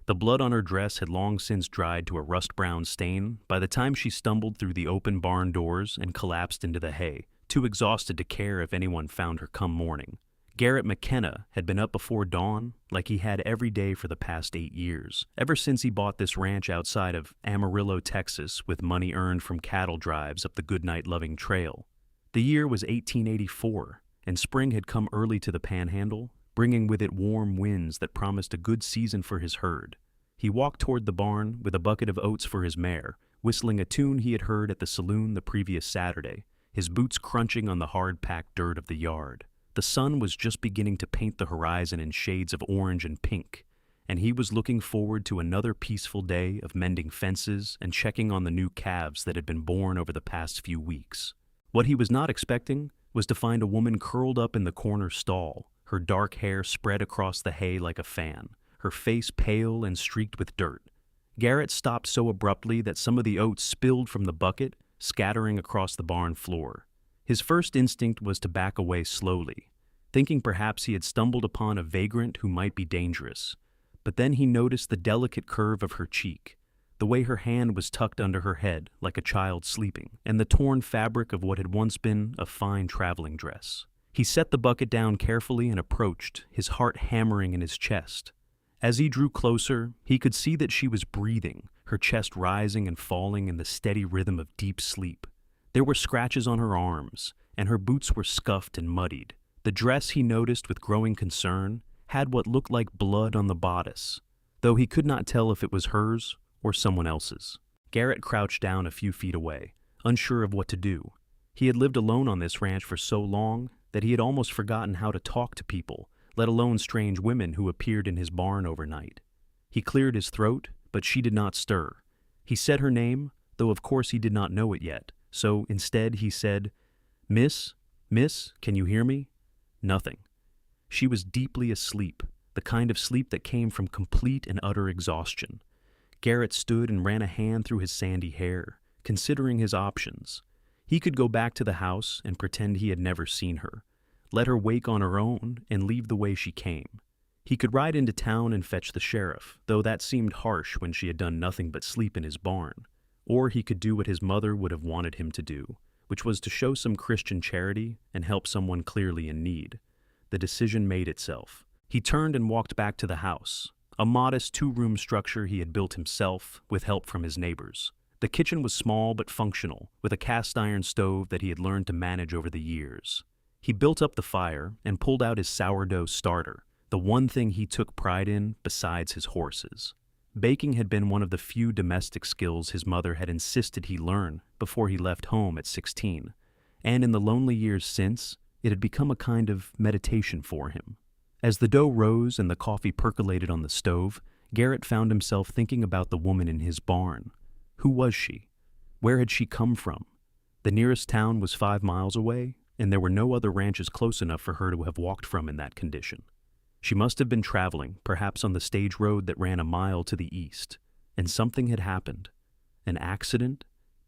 The blood on her dress had long since dried to a rust-brown stain by the time she stumbled through the open barn doors and collapsed into the hay, too exhausted to care if anyone found her come morning. Garrett McKenna had been up before dawn like he had every day for the past 8 years, ever since he bought this ranch outside of Amarillo, Texas, with money earned from cattle drives up the Goodnight-loving trail. The year was 1884, and spring had come early to the Panhandle, bringing with it warm winds that promised a good season for his herd. He walked toward the barn with a bucket of oats for his mare, whistling a tune he had heard at the saloon the previous Saturday, his boots crunching on the hard-packed dirt of the yard. The sun was just beginning to paint the horizon in shades of orange and pink, and he was looking forward to another peaceful day of mending fences and checking on the new calves that had been born over the past few weeks. What he was not expecting was to find a woman curled up in the corner stall, her dark hair spread across the hay like a fan, her face pale and streaked with dirt. Garrett stopped so abruptly that some of the oats spilled from the bucket, scattering across the barn floor. His first instinct was to back away slowly, thinking perhaps he had stumbled upon a vagrant who might be dangerous. But then he noticed the delicate curve of her cheek, the way her hand was tucked under her head like a child sleeping, and the torn fabric of what had once been a fine traveling dress. He set the bucket down carefully and approached, his heart hammering in his chest. As he drew closer, he could see that she was breathing, her chest rising and falling in the steady rhythm of deep sleep. There were scratches on her arms, and her boots were scuffed and muddied. The dress, he noticed with growing concern, had what looked like blood on the bodice, though he could not tell if it was hers or someone else's. Garrett crouched down a few feet away, unsure of what to do. He had lived alone on this ranch for so long that he had almost forgotten how to talk to people, let alone strange women who appeared in his barn overnight. He cleared his throat, but she did not stir. He said her name, though of course he did not know it yet. So instead he said, Miss, can you hear me?" Nothing. She was deeply asleep, the kind of sleep that came from complete and utter exhaustion. Garrett stood and ran a hand through his sandy hair, considering his options. He could go back to the house and pretend he had never seen her, let her wake on her own and leave the way she came. He could ride into town and fetch the sheriff, though that seemed harsh when she had done nothing but sleep in his barn. Or he could do what his mother would have wanted him to do, which was to show some Christian charity and help someone clearly in need. The decision made itself. He turned and walked back to the house, a modest 2-room structure he had built himself with help from his neighbors. The kitchen was small but functional, with a cast-iron stove that he had learned to manage over the years. He built up the fire and pulled out his sourdough starter, the one thing he took pride in besides his horses. Baking had been one of the few domestic skills his mother had insisted he learn before he left home at 16, and in the lonely years since, it had become a kind of meditation for him. As the dough rose and the coffee percolated on the stove, Garrett found himself thinking about the woman in his barn. Who was she? Where had she come from? The nearest town was 5 miles away, and there were no other ranches close enough for her to have walked from in that condition. She must have been traveling, perhaps on the stage road that ran a mile to the east, and something had happened. An accident?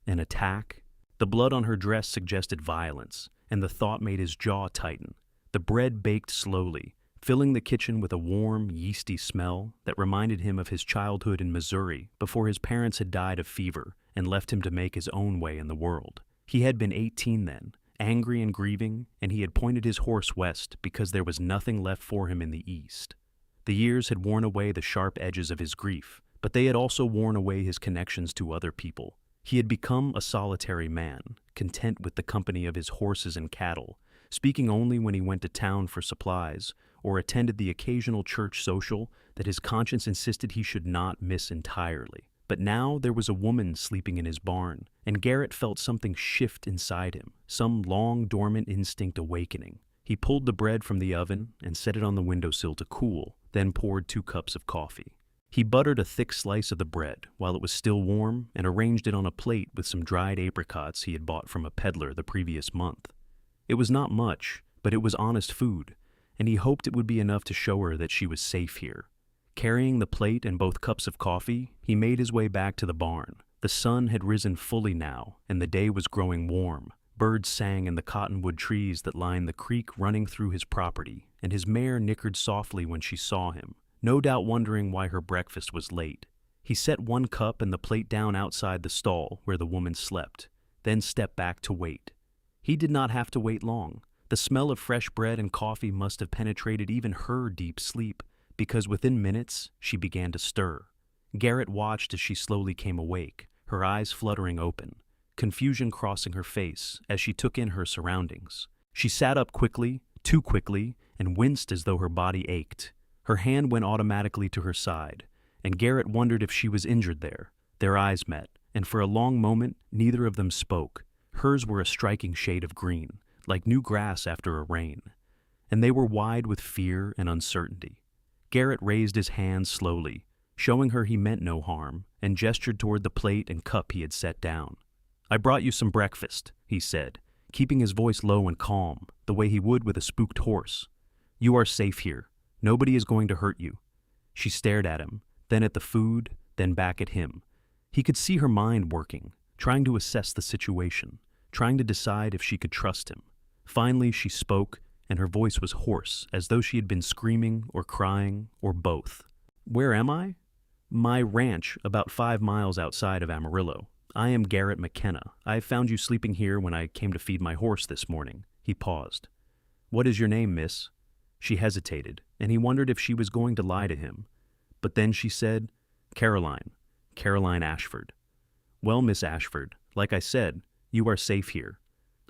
An attack? The blood on her dress suggested violence, and the thought made his jaw tighten. The bread baked slowly, filling the kitchen with a warm, yeasty smell that reminded him of his childhood in Missouri before his parents had died of fever and left him to make his own way in the world. He had been 18 then, angry and grieving, and he had pointed his horse west because there was nothing left for him in the east. The years had worn away the sharp edges of his grief, but they had also worn away his connections to other people. He had become a solitary man, content with the company of his horses and cattle, speaking only when he went to town for supplies or attended the occasional church social that his conscience insisted he should not miss entirely. But now there was a woman sleeping in his barn, and Garrett felt something shift inside him, some long dormant instinct awakening. He pulled the bread from the oven and set it on the windowsill to cool, then poured 2 cups of coffee. He buttered a thick slice of the bread while it was still warm and arranged it on a plate with some dried apricots he had bought from a peddler the previous month. It was not much, but it was honest food, and he hoped it would be enough to show her that she was safe here. Carrying the plate and both cups of coffee, he made his way back to the barn. The sun had risen fully now, and the day was growing warm. Birds sang in the cottonwood trees that lined the creek running through his property, and his mare nickered softly when she saw him, no doubt wondering why her breakfast was late. He set one cup and the plate down outside the stall where the woman slept, then stepped back to wait. He did not have to wait long. The smell of fresh bread and coffee must have penetrated even her deep sleep, because within minutes she began to stir. Garrett watched as she slowly came awake, her eyes fluttering open, confusion crossing her face as she took in her surroundings. She sat up quickly, too quickly, and winced as though her body ached. Her hand went automatically to her side, and Garrett wondered if she was injured there. Their eyes met, and for a long moment neither of them spoke. Hers were a striking shade of green, like new grass after a rain, and they were wide with fear and uncertainty. Garrett raised his hand slowly, showing her he meant no harm, and gestured toward the plate and cup he had set down. "I brought you some breakfast," he said, keeping his voice low and calm, the way he would with a spooked horse. "You are safe here. Nobody is going to hurt you." She stared at him, then at the food, then back at him. He could see her mind working, trying to assess the situation, trying to decide if she could trust him. Finally, she spoke, and her voice was hoarse, as though she had been screaming or crying or both. "Where am I?" "My ranch, about 5 miles outside of Amarillo. I am Garrett McKenna. I found you sleeping here when I came to feed my horse this morning." He paused. "What is your name, miss?" She hesitated, and he wondered if she was going to lie to him. But then she said, "Caroline. Caroline Ashford." "Well, Miss Ashford, like I said, you are safe here.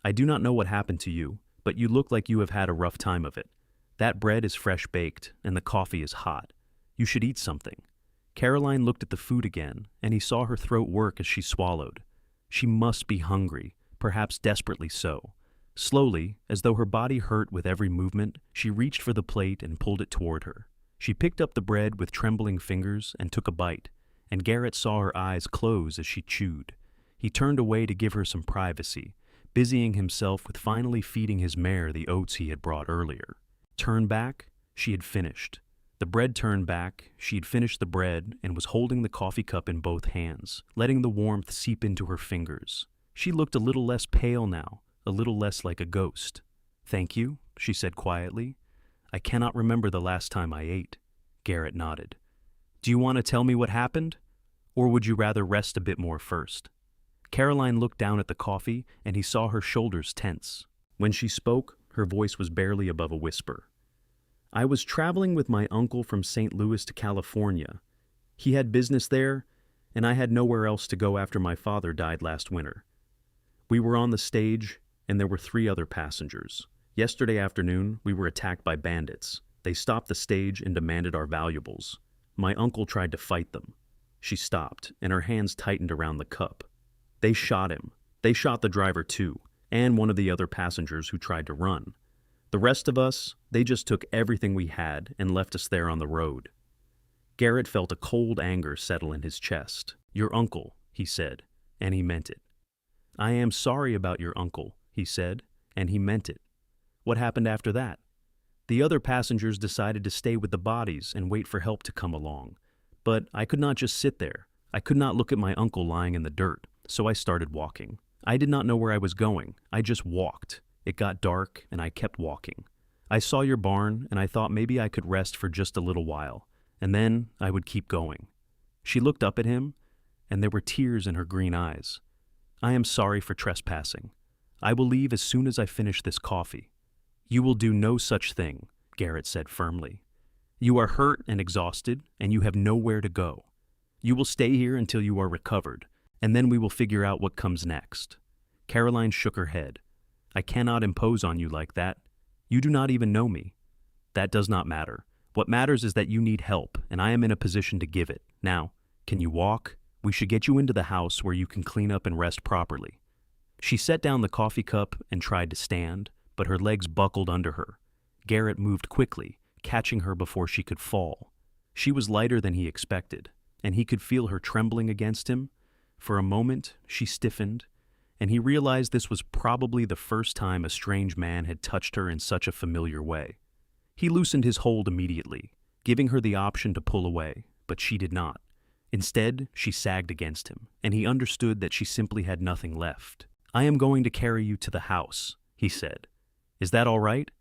I do not know what happened to you, but you look like you have had a rough time of it. That bread is fresh baked, and the coffee is hot. You should eat something." Caroline looked at the food again, and he saw her throat work as she swallowed. She must be hungry, perhaps desperately so. Slowly, as though her body hurt with every movement, she reached for the plate and pulled it toward her. She picked up the bread with trembling fingers and took a bite, and Garrett saw her eyes close as she chewed. He turned away to give her some privacy, busying himself with finally feeding his mare the oats he had brought earlier. Turn back, she had finished. The bread turned back, she had finished the bread and was holding the coffee cup in both hands, letting the warmth seep into her fingers. She looked a little less pale now, a little less like a ghost. "Thank you," she said quietly. "I cannot remember the last time I ate." Garrett nodded. "Do you want to tell me what happened? Or would you rather rest a bit more first?" Caroline looked down at the coffee, and he saw her shoulders tense. When she spoke, her voice was barely above a whisper. "I was traveling with my uncle from St. Louis to California. He had business there, and I had nowhere else to go after my father died last winter. We were on the stage, and there were 3 other passengers. Yesterday afternoon, we were attacked by bandits. They stopped the stage and demanded our valuables. My uncle tried to fight them." She stopped, and her hands tightened around the cup. "They shot him. They shot the driver too, and one of the other passengers who tried to run. The rest of us, they just took everything we had and left us there on the road." Garrett felt a cold anger settle in his chest. "Your uncle," he said, and he meant it. "I am sorry about your uncle," he said, and he meant it. "What happened after that?" "The other passengers decided to stay with the bodies and wait for help to come along. But I could not just sit there. I could not look at my uncle lying in the dirt, so I started walking. I did not know where I was going. I just walked. It got dark, and I kept walking. I saw your barn, and I thought maybe I could rest for just a little while, and then I would keep going." She looked up at him, and there were tears in her green eyes. "I am sorry for trespassing. I will leave as soon as I finish this coffee." "You will do no such thing," Garrett said firmly. "You are hurt and exhausted, and you have nowhere to go. You will stay here until you are recovered, and then we will figure out what comes next." Caroline shook her head. "I cannot impose on you like that. You do not even know me." "That does not matter. What matters is that you need help, and I am in a position to give it. Now, can you walk? We should get you into the house where you can clean up and rest properly." She set down the coffee cup and tried to stand, but her legs buckled under her. Garrett moved quickly, catching her before she could fall. She was lighter than he expected, and he could feel her trembling against him. For a moment, she stiffened, and he realized this was probably the first time a strange man had touched her in such a familiar way. He loosened his hold immediately, giving her the option to pull away, but she did not. Instead, she sagged against him, and he understood that she simply had nothing left. "I am going to carry you to the house," he said. "Is that all right?"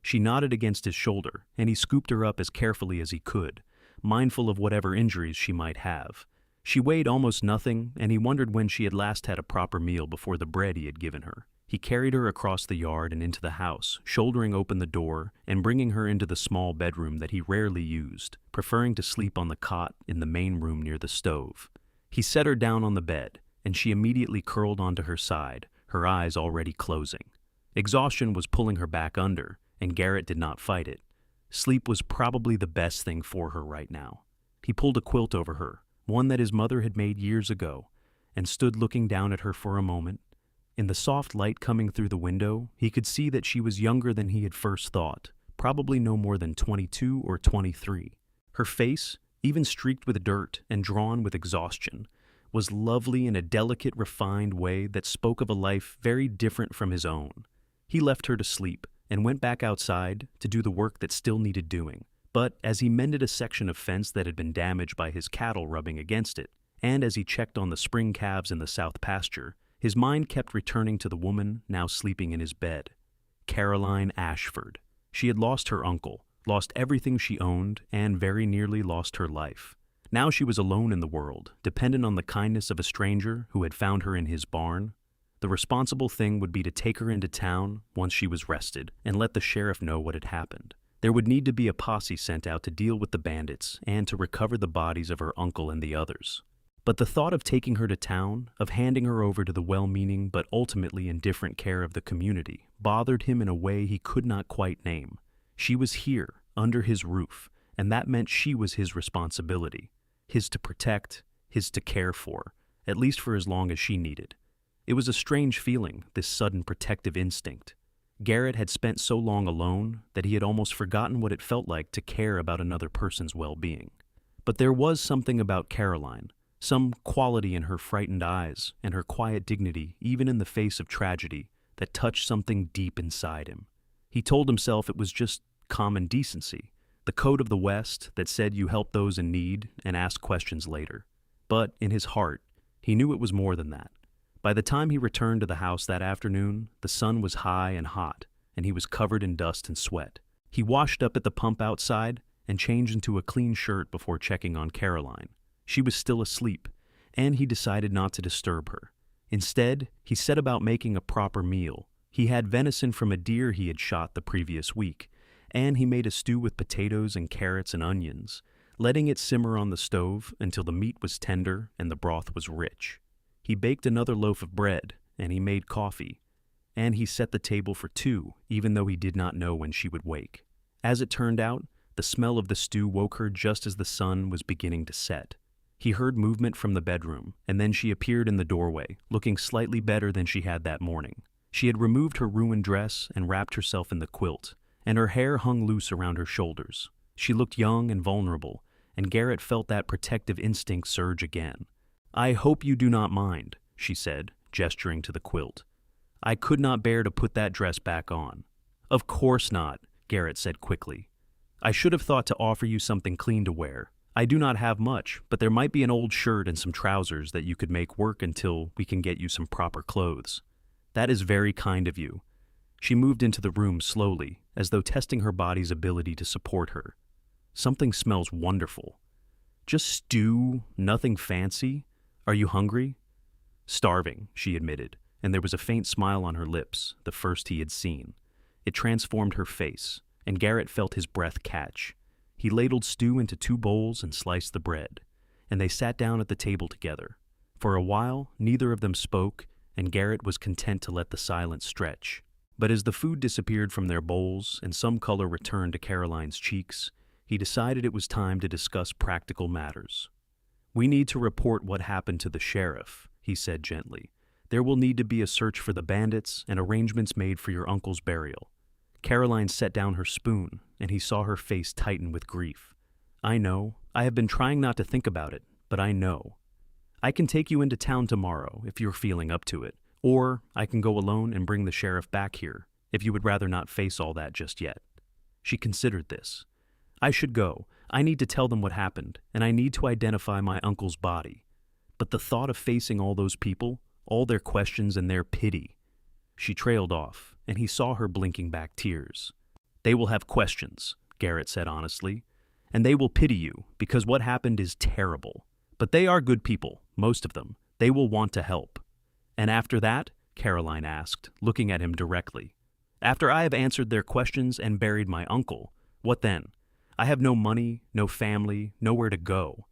She nodded against his shoulder, and he scooped her up as carefully as he could, mindful of whatever injuries she might have. She weighed almost nothing, and he wondered when she had last had a proper meal before the bread he had given her. He carried her across the yard and into the house, shouldering open the door and bringing her into the small bedroom that he rarely used, preferring to sleep on the cot in the main room near the stove. He set her down on the bed, and she immediately curled onto her side, her eyes already closing. Exhaustion was pulling her back under, and Garrett did not fight it. Sleep was probably the best thing for her right now. He pulled a quilt over her, one that his mother had made years ago, and stood looking down at her for a moment. In the soft light coming through the window, he could see that she was younger than he had first thought, probably no more than 22 or 23. Her face, even streaked with dirt and drawn with exhaustion, was lovely in a delicate, refined way that spoke of a life very different from his own. He left her to sleep and went back outside to do the work that still needed doing. But as he mended a section of fence that had been damaged by his cattle rubbing against it, and as he checked on the spring calves in the south pasture, his mind kept returning to the woman now sleeping in his bed. Caroline Ashford. She had lost her uncle, lost everything she owned, and very nearly lost her life. Now she was alone in the world, dependent on the kindness of a stranger who had found her in his barn. The responsible thing would be to take her into town once she was rested and let the sheriff know what had happened. There would need to be a posse sent out to deal with the bandits and to recover the bodies of her uncle and the others. But the thought of taking her to town, of handing her over to the well-meaning but ultimately indifferent care of the community, bothered him in a way he could not quite name. She was here, under his roof, and that meant she was his responsibility, his to protect, his to care for, at least for as long as she needed. It was a strange feeling, this sudden protective instinct. Garrett had spent so long alone that he had almost forgotten what it felt like to care about another person's well-being. But there was something about Caroline, some quality in her frightened eyes and her quiet dignity even in the face of tragedy that touched something deep inside him. He told himself it was just common decency, the code of the West that said you help those in need and ask questions later. But in his heart, he knew it was more than that. By the time he returned to the house that afternoon, the sun was high and hot, and he was covered in dust and sweat. He washed up at the pump outside and changed into a clean shirt before checking on Caroline. She was still asleep, and he decided not to disturb her. Instead, he set about making a proper meal. He had venison from a deer he had shot the previous week, and he made a stew with potatoes and carrots and onions, letting it simmer on the stove until the meat was tender and the broth was rich. He baked another loaf of bread, and he made coffee, and he set the table for two, even though he did not know when she would wake. As it turned out, the smell of the stew woke her just as the sun was beginning to set. He heard movement from the bedroom, and then she appeared in the doorway, looking slightly better than she had that morning. She had removed her ruined dress and wrapped herself in the quilt, and her hair hung loose around her shoulders. She looked young and vulnerable, and Garrett felt that protective instinct surge again. "I hope you do not mind," she said, gesturing to the quilt. "I could not bear to put that dress back on." "Of course not," Garrett said quickly. "I should have thought to offer you something clean to wear. I do not have much, but there might be an old shirt and some trousers that you could make work until we can get you some proper clothes." "That is very kind of you." She moved into the room slowly, as though testing her body's ability to support her. "Something smells wonderful." "Just stew, nothing fancy. Are you hungry?" "Starving," she admitted, and there was a faint smile on her lips, the first he had seen. It transformed her face, and Garrett felt his breath catch. He ladled stew into 2 bowls and sliced the bread, and they sat down at the table together. For a while, neither of them spoke, and Garrett was content to let the silence stretch. But as the food disappeared from their bowls and some color returned to Caroline's cheeks, he decided it was time to discuss practical matters. "We need to report what happened to the sheriff," he said gently. "There will need to be a search for the bandits and arrangements made for your uncle's burial." Caroline set down her spoon, and he saw her face tighten with grief. "I know. I have been trying not to think about it, but I know. I can take you into town tomorrow if you're feeling up to it, or I can go alone and bring the sheriff back here if you would rather not face all that just yet." She considered this. "I should go. I need to tell them what happened, and I need to identify my uncle's body. But the thought of facing all those people, all their questions and their pity." She trailed off, and he saw her blinking back tears. They will have questions, Garrett said honestly, and they will pity you because what happened is terrible. But they are good people, most of them. They will want to help. And after that, Caroline asked, looking at him directly. After I have answered their questions and buried my uncle, what then? I have no money, no family, nowhere to go.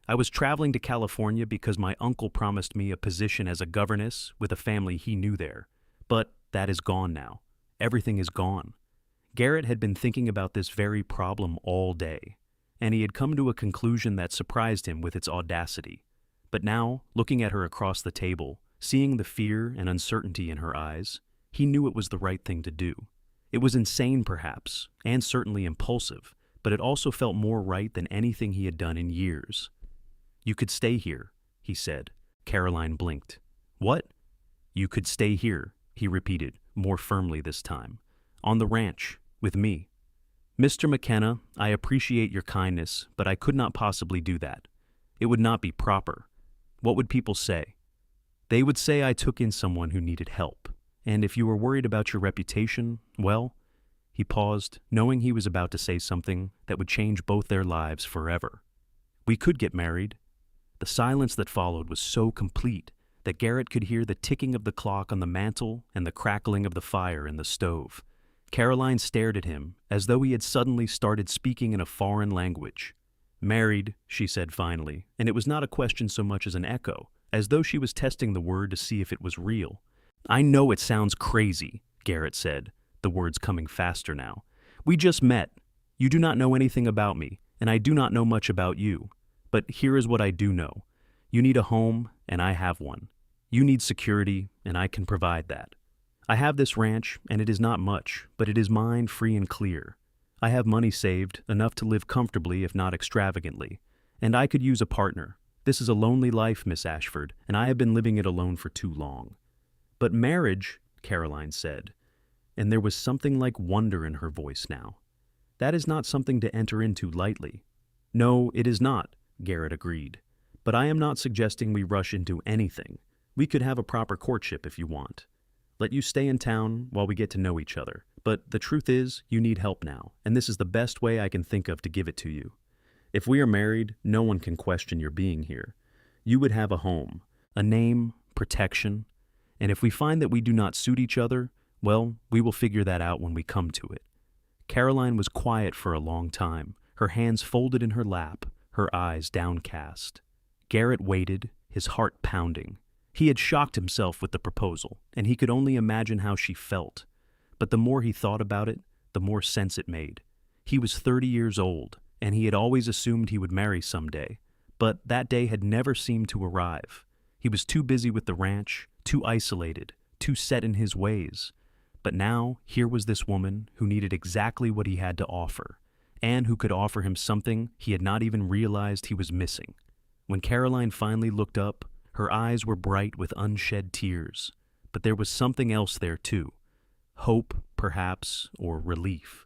I was traveling to California because my uncle promised me a position as a governess with a family he knew there. But that is gone now. Everything is gone. Garrett had been thinking about this very problem all day, and he had come to a conclusion that surprised him with its audacity. But now, looking at her across the table, seeing the fear and uncertainty in her eyes, he knew it was the right thing to do. It was insane, perhaps, and certainly impulsive, but it also felt more right than anything he had done in years. You could stay here, he said. Caroline blinked. What? You could stay here, he repeated, more firmly this time. On the ranch, with me. Mr. McKenna, I appreciate your kindness, but I could not possibly do that. It would not be proper. What would people say? They would say I took in someone who needed help, and if you were worried about your reputation, well, he paused, knowing he was about to say something that would change both their lives forever. We could get married. The silence that followed was so complete that Garrett could hear the ticking of the clock on the mantel and the crackling of the fire in the stove. Caroline stared at him as though he had suddenly started speaking in a foreign language. Married, she said finally, and it was not a question so much as an echo, as though she was testing the word to see if it was real. I know it sounds crazy, Garrett said, the words coming faster now. We just met. You do not know anything about me, and I do not know much about you. But here is what I do know. You need a home, and I have one. You need security, and I can provide that. I have this ranch, and it is not much, but it is mine free and clear. I have money saved, enough to live comfortably if not extravagantly, and I could use a partner. This is a lonely life, Miss Ashford, and I have been living it alone for too long. But marriage, Caroline said, and there was something like wonder in her voice now. That is not something to enter into lightly. No, it is not, Garrett agreed. But I am not suggesting we rush into anything. We could have a proper courtship if you want. Let you stay in town while we get to know each other. But the truth is, you need help now, and this is the best way I can think of to give it to you. If we are married, no one can question your being here. You would have a home, a name, protection, and if we find that we do not suit each other, well, we will figure that out when we come to it. Caroline was quiet for a long time, her hands folded in her lap, her eyes downcast. Garrett waited, his heart pounding. He had shocked himself with the proposal, and he could only imagine how she felt. But the more he thought about it, the more sense it made. He was 30 years old, and he had always assumed he would marry someday. But that day had never seemed to arrive. He was too busy with the ranch, too isolated, too set in his ways. But now, here was this woman who needed exactly what he had to offer, and who could offer him something he had not even realized he was missing. When Caroline finally looked up, her eyes were bright with unshed tears, but there was something else there too. Hope, perhaps, or relief.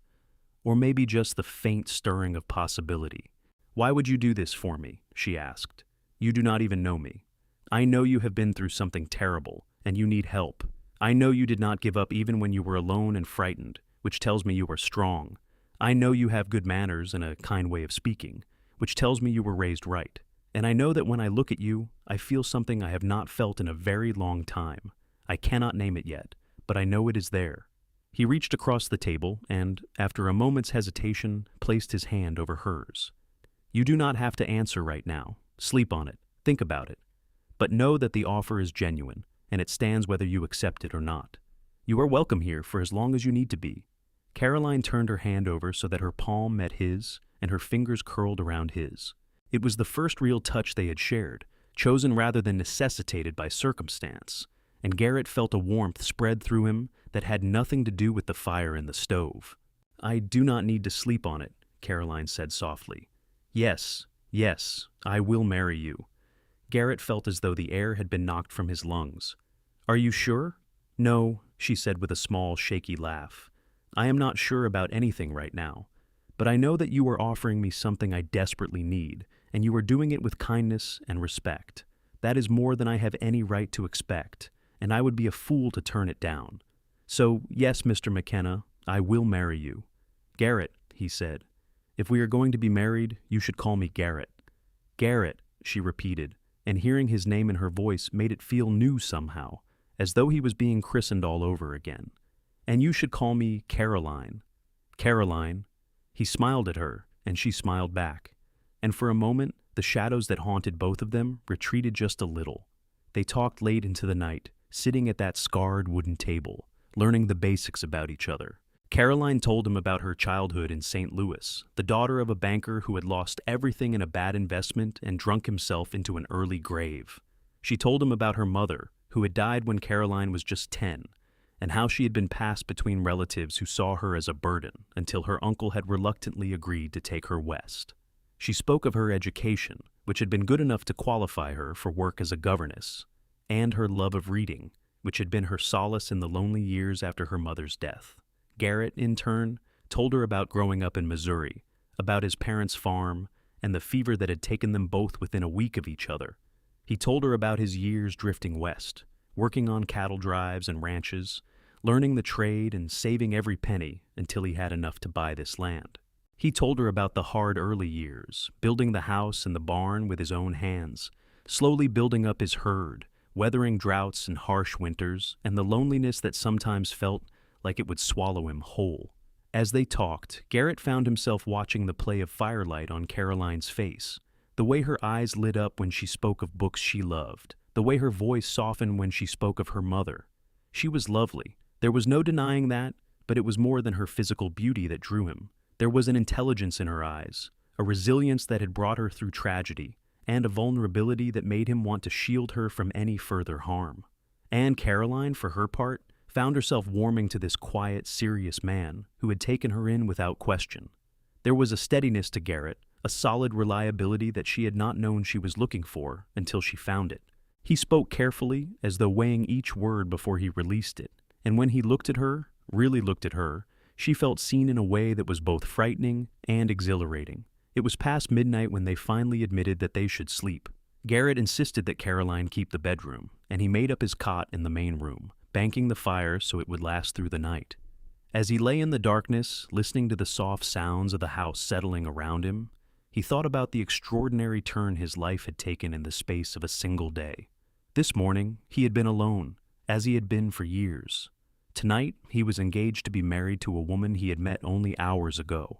Or maybe just the faint stirring of possibility. Why would you do this for me? She asked. You do not even know me. I know you have been through something terrible, and you need help. I know you did not give up even when you were alone and frightened, which tells me you are strong. I know you have good manners and a kind way of speaking, which tells me you were raised right. And I know that when I look at you, I feel something I have not felt in a very long time. I cannot name it yet, but I know it is there. He reached across the table and, after a moment's hesitation, placed his hand over hers. You do not have to answer right now. Sleep on it. Think about it. But know that the offer is genuine, and it stands whether you accept it or not. You are welcome here for as long as you need to be. Caroline turned her hand over so that her palm met his, and her fingers curled around his. It was the first real touch they had shared, chosen rather than necessitated by circumstance, and Garrett felt a warmth spread through him that had nothing to do with the fire in the stove. I do not need to sleep on it, Caroline said softly. Yes, I will marry you. Garrett felt as though the air had been knocked from his lungs. Are you sure? No, she said with a small, shaky laugh. I am not sure about anything right now, but I know that you are offering me something I desperately need, and you are doing it with kindness and respect. That is more than I have any right to expect, and I would be a fool to turn it down. So, yes, Mr. McKenna, I will marry you. "Garrett," he said, "if we are going to be married, you should call me Garrett." "Garrett," she repeated, and hearing his name in her voice made it feel new somehow, as though he was being christened all over again. "And you should call me Caroline." "Caroline." He smiled at her, and she smiled back. And for a moment, the shadows that haunted both of them retreated just a little. They talked late into the night, sitting at that scarred wooden table, learning the basics about each other. Caroline told him about her childhood in St. Louis, the daughter of a banker who had lost everything in a bad investment and drunk himself into an early grave. She told him about her mother, who had died when Caroline was just 10, and how she had been passed between relatives who saw her as a burden until her uncle had reluctantly agreed to take her west. She spoke of her education, which had been good enough to qualify her for work as a governess, and her love of reading, which had been her solace in the lonely years after her mother's death. Garrett, in turn, told her about growing up in Missouri, about his parents' farm, and the fever that had taken them both within a week of each other. He told her about his years drifting west, working on cattle drives and ranches, learning the trade and saving every penny until he had enough to buy this land. He told her about the hard early years, building the house and the barn with his own hands, slowly building up his herd, weathering droughts and harsh winters, and the loneliness that sometimes felt like it would swallow him whole. As they talked, Garrett found himself watching the play of firelight on Caroline's face, the way her eyes lit up when she spoke of books she loved, the way her voice softened when she spoke of her mother. She was lovely. There was no denying that, but it was more than her physical beauty that drew him. There was an intelligence in her eyes, a resilience that had brought her through tragedy, and a vulnerability that made him want to shield her from any further harm. And Caroline, for her part, found herself warming to this quiet, serious man who had taken her in without question. There was a steadiness to Garrett, a solid reliability that she had not known she was looking for until she found it. He spoke carefully, as though weighing each word before he released it, and when he looked at her, really looked at her, she felt seen in a way that was both frightening and exhilarating. It was past midnight when they finally admitted that they should sleep. Garrett insisted that Caroline keep the bedroom, and he made up his cot in the main room, banking the fire so it would last through the night. As he lay in the darkness, listening to the soft sounds of the house settling around him, he thought about the extraordinary turn his life had taken in the space of a single day. This morning, he had been alone, as he had been for years. Tonight, he was engaged to be married to a woman he had met only hours ago.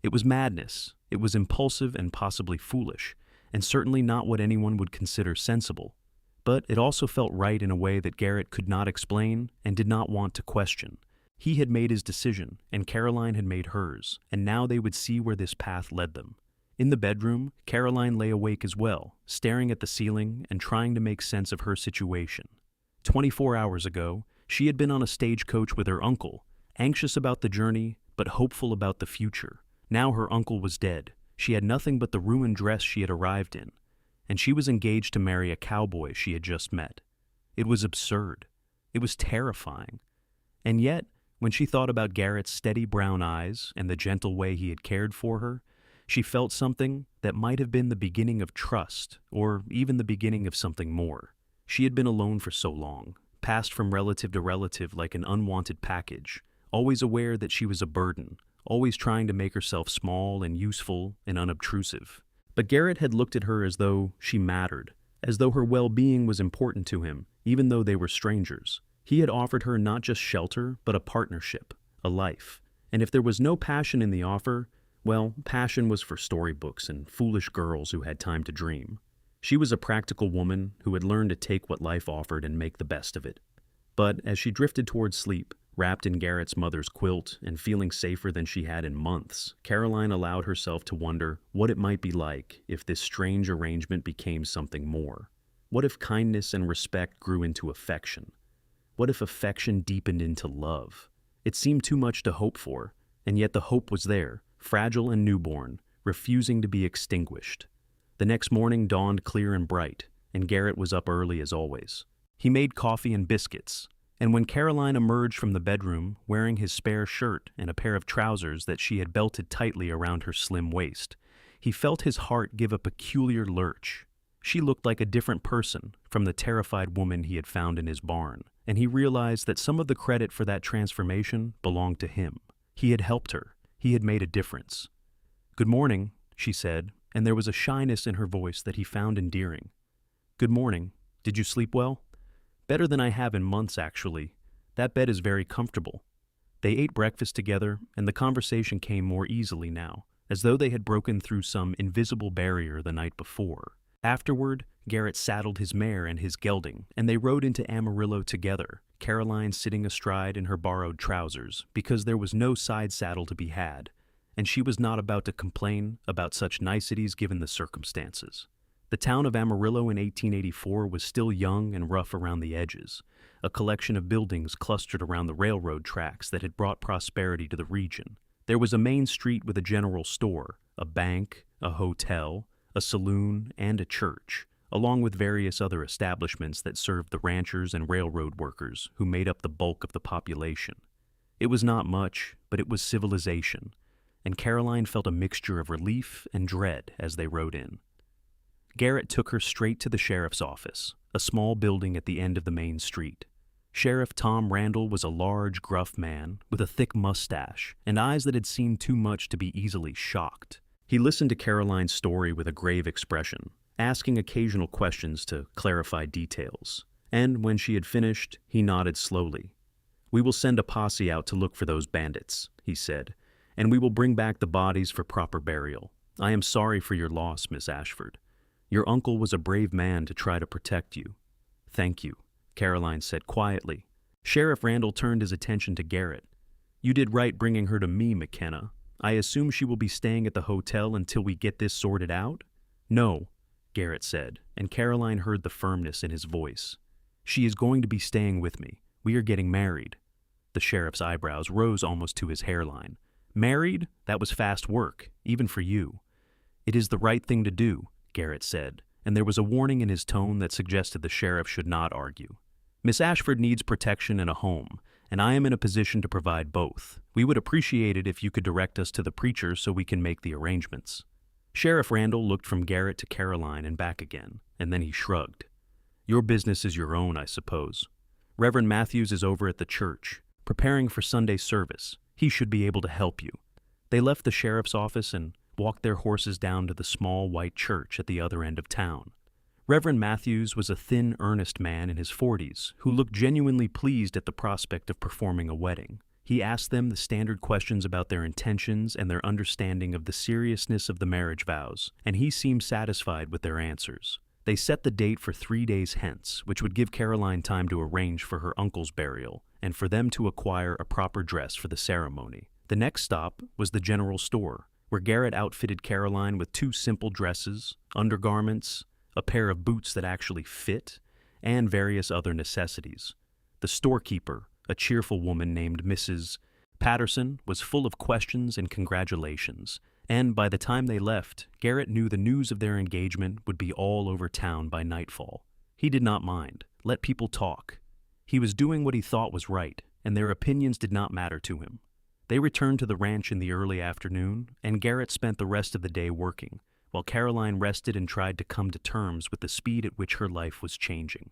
It was madness. It was impulsive and possibly foolish, and certainly not what anyone would consider sensible. But it also felt right in a way that Garrett could not explain and did not want to question. He had made his decision, and Caroline had made hers, and now they would see where this path led them. In the bedroom, Caroline lay awake as well, staring at the ceiling and trying to make sense of her situation. 24 hours ago, she had been on a stagecoach with her uncle, anxious about the journey, but hopeful about the future. Now her uncle was dead. She had nothing but the ruined dress she had arrived in, and she was engaged to marry a cowboy she had just met. It was absurd. It was terrifying. And yet, when she thought about Garrett's steady brown eyes and the gentle way he had cared for her, she felt something that might have been the beginning of trust, or even the beginning of something more. She had been alone for so long, passed from relative to relative like an unwanted package, always aware that she was a burden, always trying to make herself small and useful and unobtrusive. But Garrett had looked at her as though she mattered, as though her well-being was important to him, even though they were strangers. He had offered her not just shelter, but a partnership, a life. And if there was no passion in the offer, well, passion was for storybooks and foolish girls who had time to dream. She was a practical woman who had learned to take what life offered and make the best of it. But as she drifted towards sleep, wrapped in Garrett's mother's quilt and feeling safer than she had in months, Caroline allowed herself to wonder what it might be like if this strange arrangement became something more. What if kindness and respect grew into affection? What if affection deepened into love? It seemed too much to hope for, and yet the hope was there, fragile and newborn, refusing to be extinguished. The next morning dawned clear and bright, and Garrett was up early as always. He made coffee and biscuits, and when Caroline emerged from the bedroom wearing his spare shirt and a pair of trousers that she had belted tightly around her slim waist, he felt his heart give a peculiar lurch. She looked like a different person from the terrified woman he had found in his barn, and he realized that some of the credit for that transformation belonged to him. He had helped her. He had made a difference. "Good morning," she said, and there was a shyness in her voice that he found endearing. "Good morning. Did you sleep well?" "Better than I have in months, actually. That bed is very comfortable." They ate breakfast together, and the conversation came more easily now, as though they had broken through some invisible barrier the night before. Afterward, Garrett saddled his mare and his gelding, and they rode into Amarillo together, Caroline sitting astride in her borrowed trousers, because there was no side saddle to be had, and she was not about to complain about such niceties given the circumstances. The town of Amarillo in 1884 was still young and rough around the edges, a collection of buildings clustered around the railroad tracks that had brought prosperity to the region. There was a main street with a general store, a bank, a hotel, a saloon, and a church, along with various other establishments that served the ranchers and railroad workers who made up the bulk of the population. It was not much, but it was civilization, and Caroline felt a mixture of relief and dread as they rode in. Garrett took her straight to the sheriff's office, a small building at the end of the main street. Sheriff Tom Randall was a large, gruff man with a thick mustache and eyes that had seen too much to be easily shocked. He listened to Caroline's story with a grave expression, asking occasional questions to clarify details. And when she had finished, he nodded slowly. "We will send a posse out to look for those bandits," he said, "and we will bring back the bodies for proper burial. I am sorry for your loss, Miss Ashford. Your uncle was a brave man to try to protect you." "Thank you," Caroline said quietly. Sheriff Randall turned his attention to Garrett. "You did right bringing her to me, McKenna. I assume she will be staying at the hotel until we get this sorted out?" "No," Garrett said, and Caroline heard the firmness in his voice. "She is going to be staying with me. We are getting married." The sheriff's eyebrows rose almost to his hairline. "Married? That was fast work, even for you." "It is the right thing to do," Garrett said, and there was a warning in his tone that suggested the sheriff should not argue. "Miss Ashford needs protection and a home, and I am in a position to provide both. We would appreciate it if you could direct us to the preacher so we can make the arrangements." Sheriff Randall looked from Garrett to Caroline and back again, and then he shrugged. "Your business is your own, I suppose. Reverend Matthews is over at the church, preparing for Sunday service. He should be able to help you." They left the sheriff's office and walked their horses down to the small white church at the other end of town. Reverend Matthews was a thin, earnest man in his 40s who looked genuinely pleased at the prospect of performing a wedding. He asked them the standard questions about their intentions and their understanding of the seriousness of the marriage vows, and he seemed satisfied with their answers. They set the date for 3 days hence, which would give Caroline time to arrange for her uncle's burial and for them to acquire a proper dress for the ceremony. The next stop was the general store, where Garrett outfitted Caroline with 2 simple dresses, undergarments, a pair of boots that actually fit, and various other necessities. The storekeeper, a cheerful woman named Mrs. Patterson, was full of questions and congratulations, and by the time they left, Garrett knew the news of their engagement would be all over town by nightfall. He did not mind. Let people talk. He was doing what he thought was right, and their opinions did not matter to him. They returned to the ranch in the early afternoon, and Garrett spent the rest of the day working, while Caroline rested and tried to come to terms with the speed at which her life was changing.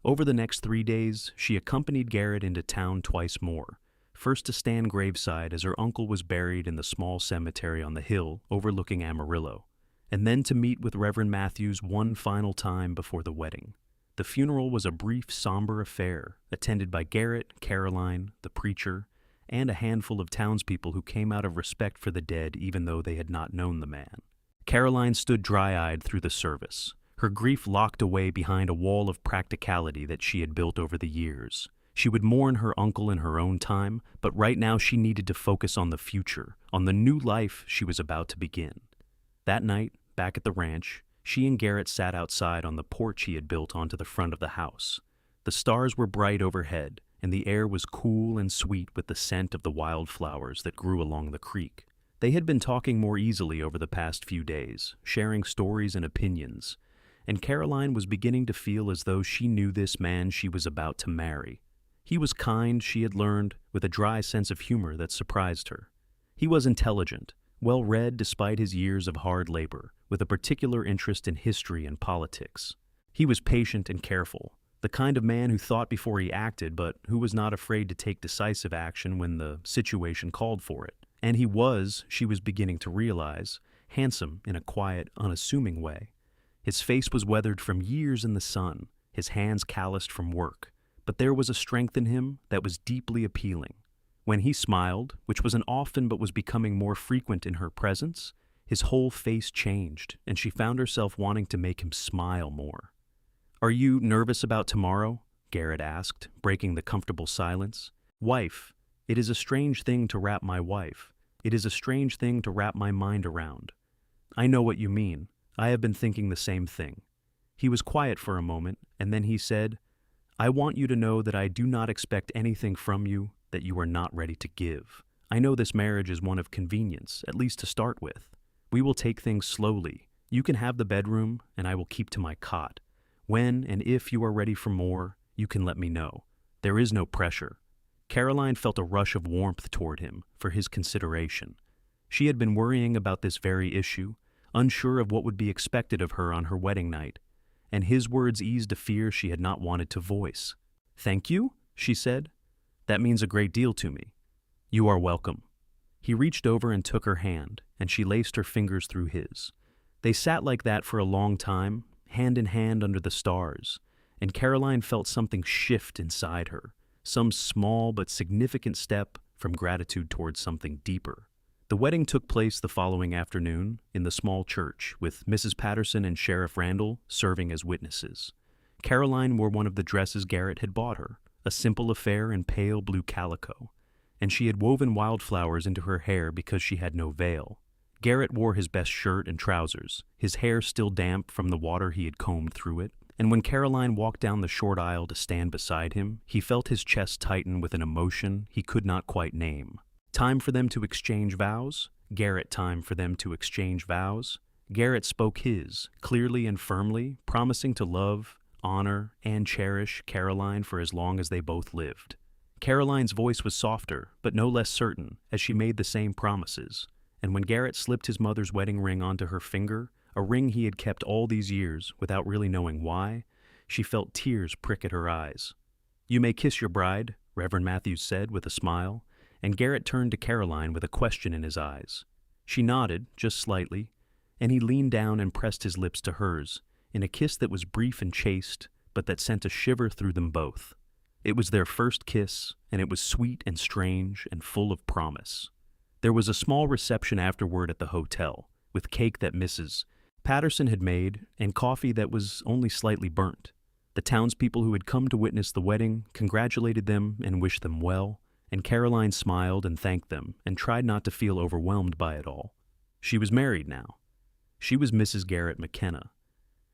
Over the next 3 days, she accompanied Garrett into town twice more, first to stand graveside as her uncle was buried in the small cemetery on the hill overlooking Amarillo, and then to meet with Reverend Matthews one final time before the wedding. The funeral was a brief, somber affair, attended by Garrett, Caroline, the preacher, and a handful of townspeople who came out of respect for the dead even though they had not known the man. Caroline stood dry-eyed through the service, her grief locked away behind a wall of practicality that she had built over the years. She would mourn her uncle in her own time, but right now she needed to focus on the future, on the new life she was about to begin. That night, back at the ranch, she and Garrett sat outside on the porch he had built onto the front of the house. The stars were bright overhead, and the air was cool and sweet with the scent of the wildflowers that grew along the creek. They had been talking more easily over the past few days, sharing stories and opinions, and Caroline was beginning to feel as though she knew this man she was about to marry. He was kind, she had learned, with a dry sense of humor that surprised her. He was intelligent, well-read despite his years of hard labor, with a particular interest in history and politics. He was patient and careful, the kind of man who thought before he acted, but who was not afraid to take decisive action when the situation called for it. And he was, she was beginning to realize, handsome in a quiet, unassuming way. His face was weathered from years in the sun, his hands calloused from work, but there was a strength in him that was deeply appealing. When he smiled, which wasn't often but was becoming more frequent in her presence, his whole face changed, and she found herself wanting to make him smile more. "Are you nervous about tomorrow?" Garrett asked, breaking the comfortable silence. "Wife, it is a strange thing to wrap my wife. It is a strange thing to wrap my mind around. I know what you mean. I have been thinking the same thing." He was quiet for a moment, and then he said, "I want you to know that I do not expect anything from you that you are not ready to give. I know this marriage is one of convenience, at least to start with. We will take things slowly. You can have the bedroom, and I will keep to my cot. When and if you are ready for more, you can let me know. There is no pressure." Caroline felt a rush of warmth toward him for his consideration. She had been worrying about this very issue, unsure of what would be expected of her on her wedding night, and his words eased a fear she had not wanted to voice. "Thank you?" she said. "That means a great deal to me." "You are welcome." He reached over and took her hand, and she laced her fingers through his. They sat like that for a long time, hand in hand under the stars, and Caroline felt something shift inside her, some small but significant step from gratitude towards something deeper. The wedding took place the following afternoon in the small church, with Mrs. Patterson and Sheriff Randall serving as witnesses. Caroline wore one of the dresses Garrett had bought her, a simple affair in pale blue calico, and she had woven wildflowers into her hair because she had no veil. Garrett wore his best shirt and trousers, his hair still damp from the water he had combed through it, and when Caroline walked down the short aisle to stand beside him, he felt his chest tighten with an emotion he could not quite name. Time for them to exchange vows? Garrett time for them to exchange vows? Garrett spoke his, clearly and firmly, promising to love, honor, and cherish Caroline for as long as they both lived. Caroline's voice was softer, but no less certain, as she made the same promises, and when Garrett slipped his mother's wedding ring onto her finger, a ring he had kept all these years without really knowing why, she felt tears prick at her eyes. "You may kiss your bride," Reverend Matthews said with a smile, and Garrett turned to Caroline with a question in his eyes. She nodded, just slightly, and he leaned down and pressed his lips to hers, in a kiss that was brief and chaste, but that sent a shiver through them both. It was their first kiss, and it was sweet and strange and full of promise. There was a small reception afterward at the hotel, with cake that Mrs. Patterson had made and coffee that was only slightly burnt. The townspeople who had come to witness the wedding congratulated them and wished them well, and Caroline smiled and thanked them and tried not to feel overwhelmed by it all. She was married now. She was Mrs. Garrett McKenna.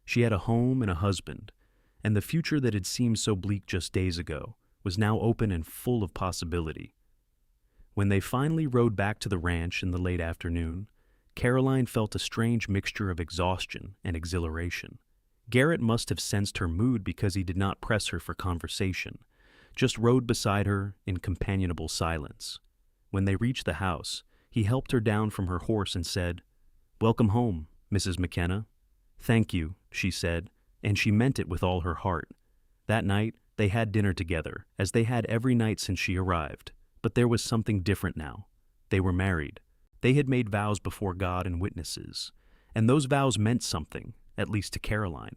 She had a home and a husband, and the future that had seemed so bleak just days ago was now open and full of possibility. When they finally rode back to the ranch in the late afternoon, Caroline felt a strange mixture of exhaustion and exhilaration. Garrett must have sensed her mood because he did not press her for conversation, just rode beside her in companionable silence. When they reached the house, he helped her down from her horse and said, "Welcome home, Mrs. McKenna." "Thank you," she said, and she meant it with all her heart. That night, they had dinner together, as they had every night since she arrived, but there was something different now. They were married. They had made vows before God and witnesses, and those vows meant something, at least to Caroline.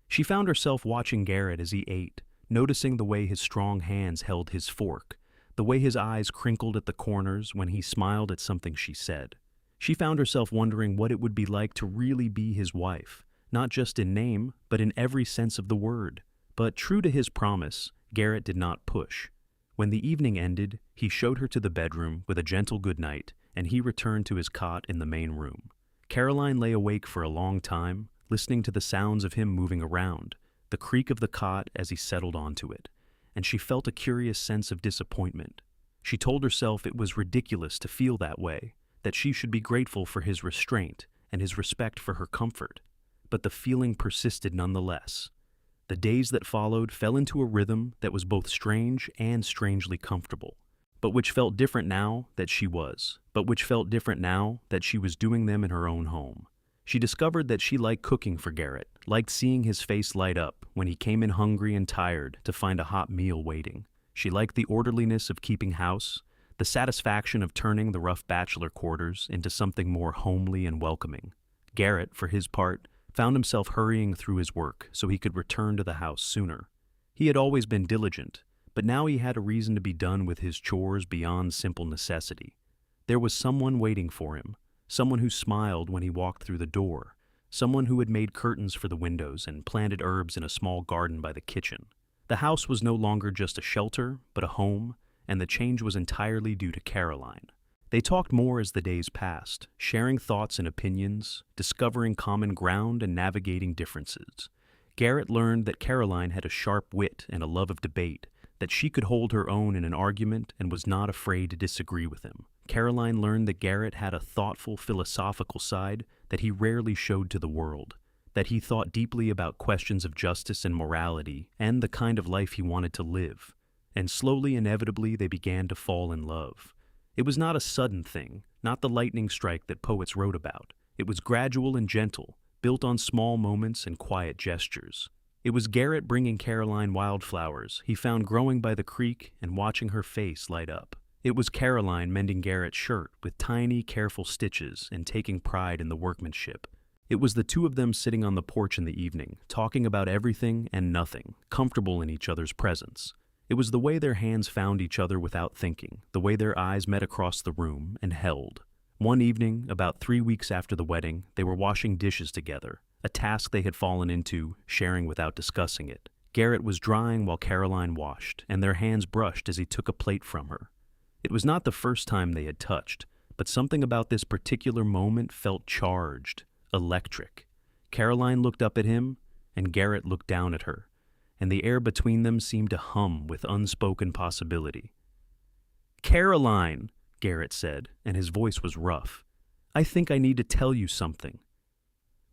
She found herself watching Garrett as he ate, noticing the way his strong hands held his fork, the way his eyes crinkled at the corners when he smiled at something she said. She found herself wondering what it would be like to really be his wife, not just in name, but in every sense of the word. But true to his promise, Garrett did not push. When the evening ended, he showed her to the bedroom with a gentle good night, and he returned to his cot in the main room. Caroline lay awake for a long time, listening to the sounds of him moving around, the creak of the cot as he settled onto it, and she felt a curious sense of disappointment. She told herself it was ridiculous to feel that way, that she should be grateful for his restraint and his respect for her comfort. But the feeling persisted nonetheless. The days that followed fell into a rhythm that was both strange and strangely comfortable, but which felt different now that she was doing them in her own home. She discovered that she liked cooking for Garrett, liked seeing his face light up when he came in hungry and tired to find a hot meal waiting. She liked the orderliness of keeping house, the satisfaction of turning the rough bachelor quarters into something more homely and welcoming. Garrett, for his part, found himself hurrying through his work so he could return to the house sooner. He had always been diligent, but now he had a reason to be done with his chores beyond simple necessity. There was someone waiting for him, someone who smiled when he walked through the door, someone who had made curtains for the windows and planted herbs in a small garden by the kitchen. The house was no longer just a shelter, but a home, and the change was entirely due to Caroline. They talked more as the days passed, sharing thoughts and opinions, discovering common ground and navigating differences. Garrett learned that Caroline had a sharp wit and a love of debate, that she could hold her own in an argument and was not afraid to disagree with him. Caroline learned that Garrett had a thoughtful, philosophical side that he rarely showed to the world, that he thought deeply about questions of justice and morality and the kind of life he wanted to live. And slowly, inevitably, they began to fall in love. It was not a sudden thing, not the lightning strike that poets wrote about. It was gradual and gentle, built on small moments and quiet gestures. It was Garrett bringing Caroline wildflowers he found growing by the creek and watching her face light up. It was Caroline mending Garrett's shirt with tiny, careful stitches and taking pride in the workmanship. It was the two of them sitting on the porch in the evening, talking about everything and nothing, comfortable in each other's presence. It was the way their hands found each other without thinking, the way their eyes met across the room and held. One evening, about 3 weeks after the wedding, they were washing dishes together, a task they had fallen into, sharing without discussing it. Garrett was drying while Caroline washed, and their hands brushed as he took a plate from her. It was not the first time they had touched, but something about this particular moment felt charged, electric. Caroline looked up at him, and Garrett looked down at her, and the air between them seemed to hum with unspoken possibility. "Caroline," Garrett said, and his voice was rough, "I think I need to tell you something."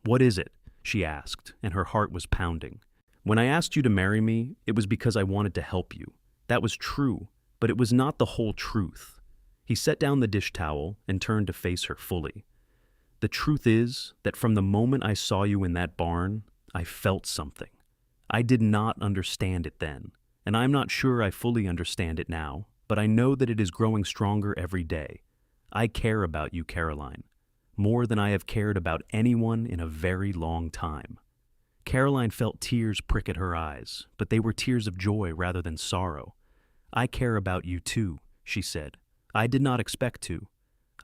"What is it?" she asked, and her heart was pounding. "When I asked you to marry me, it was because I wanted to help you. That was true, but it was not the whole truth." He set down the dish towel and turned to face her fully. "The truth is that from the moment I saw you in that barn, I felt something. I did not understand it then, and I'm not sure I fully understand it now, but I know that it is growing stronger every day. I care about you, Caroline, more than I have cared about anyone in a very long time." Caroline felt tears prick at her eyes, but they were tears of joy rather than sorrow. "I care about you too," she said. "I did not expect to.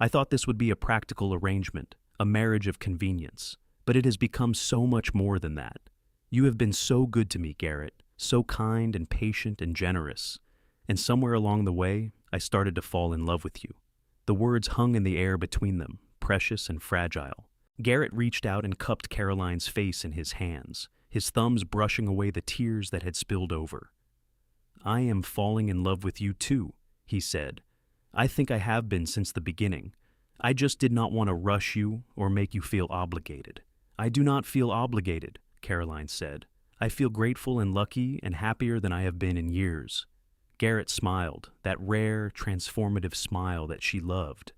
I thought this would be a practical arrangement, a marriage of convenience, but it has become so much more than that. You have been so good to me, Garrett, so kind and patient and generous, and somewhere along the way, I started to fall in love with you." The words hung in the air between them, precious and fragile. Garrett reached out and cupped Caroline's face in his hands, his thumbs brushing away the tears that had spilled over. "I am falling in love with you too," he said. "I think I have been since the beginning. I just did not want to rush you or make you feel obligated." "I do not feel obligated," Caroline said. "I feel grateful and lucky and happier than I have been in years." Garrett smiled, that rare, transformative smile that she loved,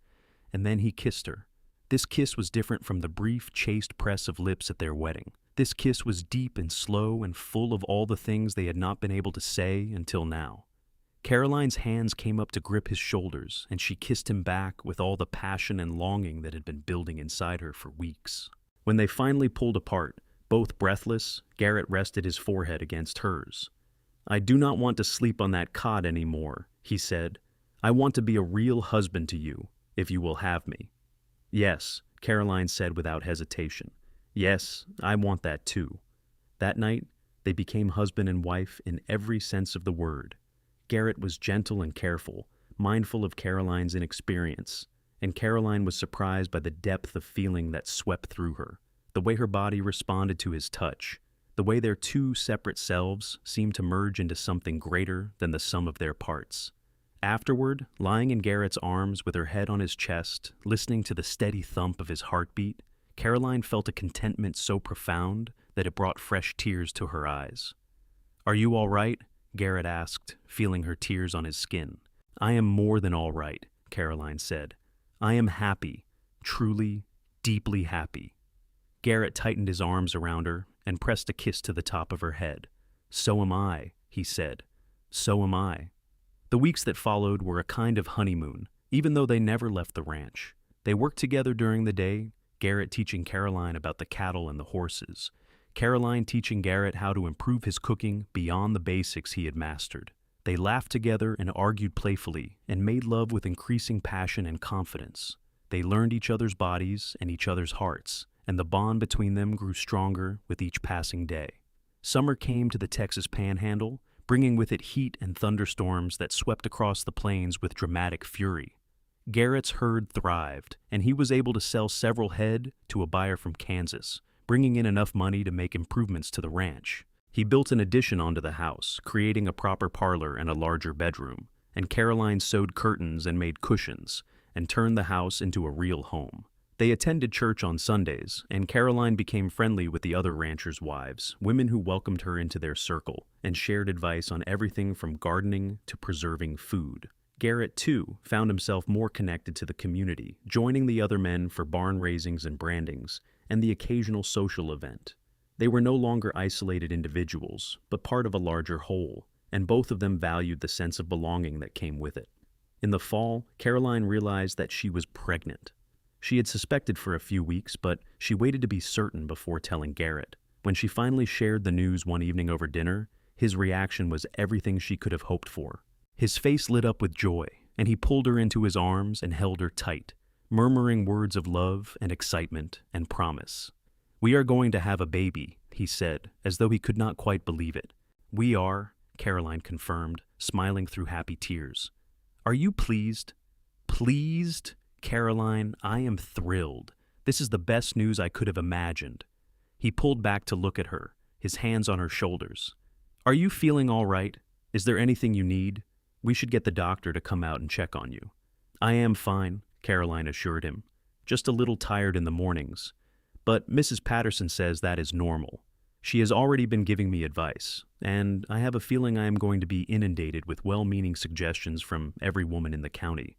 and then he kissed her. This kiss was different from the brief, chaste press of lips at their wedding. This kiss was deep and slow and full of all the things they had not been able to say until now. Caroline's hands came up to grip his shoulders, and she kissed him back with all the passion and longing that had been building inside her for weeks. When they finally pulled apart, both breathless, Garrett rested his forehead against hers. "I do not want to sleep on that cot anymore," he said. "I want to be a real husband to you, if you will have me." "Yes," Caroline said without hesitation. "Yes, I want that too." That night, they became husband and wife in every sense of the word. Garrett was gentle and careful, mindful of Caroline's inexperience, and Caroline was surprised by the depth of feeling that swept through her, the way her body responded to his touch, the way their two separate selves seemed to merge into something greater than the sum of their parts. Afterward, lying in Garrett's arms with her head on his chest, listening to the steady thump of his heartbeat, Caroline felt a contentment so profound that it brought fresh tears to her eyes. "Are you all right?" Garrett asked, feeling her tears on his skin. "I am more than all right," Caroline said. "I am happy, truly, deeply happy." Garrett tightened his arms around her and pressed a kiss to the top of her head. "So am I," he said. "So am I." The weeks that followed were a kind of honeymoon, even though they never left the ranch. They worked together during the day, Garrett teaching Caroline about the cattle and the horses, Caroline teaching Garrett how to improve his cooking beyond the basics he had mastered. They laughed together and argued playfully and made love with increasing passion and confidence. They learned each other's bodies and each other's hearts, and the bond between them grew stronger with each passing day. Summer came to the Texas Panhandle, bringing with it heat and thunderstorms that swept across the plains with dramatic fury. Garrett's herd thrived, and he was able to sell several head to a buyer from Kansas, bringing in enough money to make improvements to the ranch. He built an addition onto the house, creating a proper parlor and a larger bedroom, and Caroline sewed curtains and made cushions, and turned the house into a real home. They attended church on Sundays, and Caroline became friendly with the other ranchers' wives, women who welcomed her into their circle and shared advice on everything from gardening to preserving food. Garrett, too, found himself more connected to the community, joining the other men for barn raisings and brandings, and the occasional social event. They were no longer isolated individuals, but part of a larger whole, and both of them valued the sense of belonging that came with it. In the fall, Caroline realized that she was pregnant. She had suspected for a few weeks, but she waited to be certain before telling Garrett. When she finally shared the news one evening over dinner, his reaction was everything she could have hoped for. His face lit up with joy, and he pulled her into his arms and held her tight, murmuring words of love and excitement and promise. "We are going to have a baby," he said, as though he could not quite believe it. "We are," Caroline confirmed, smiling through happy tears. "Are you pleased?" "Pleased? Caroline, I am thrilled. This is the best news I could have imagined." He pulled back to look at her, his hands on her shoulders. "Are you feeling all right? Is there anything you need? We should get the doctor to come out and check on you." "I am fine," Caroline assured him. "Just a little tired in the mornings. But Mrs. Patterson says that is normal. She has already been giving me advice, and I have a feeling I am going to be inundated with well-meaning suggestions from every woman in the county."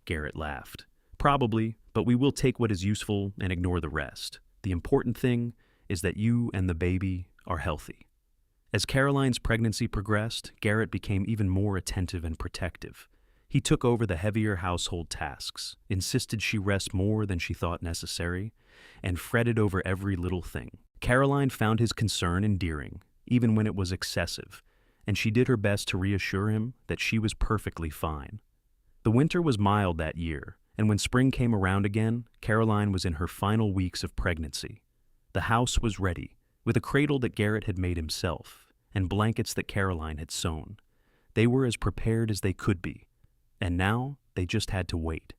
Garrett laughed. "Probably, but we will take what is useful and ignore the rest. The important thing is that you and the baby are healthy." As Caroline's pregnancy progressed, Garrett became even more attentive and protective. He took over the heavier household tasks, insisted she rest more than she thought necessary, and fretted over every little thing. Caroline found his concern endearing, even when it was excessive, and she did her best to reassure him that she was perfectly fine. The winter was mild that year, and when spring came around again, Caroline was in her final weeks of pregnancy. The house was ready, with a cradle that Garrett had made himself, and blankets that Caroline had sewn. They were as prepared as they could be, and now they just had to wait.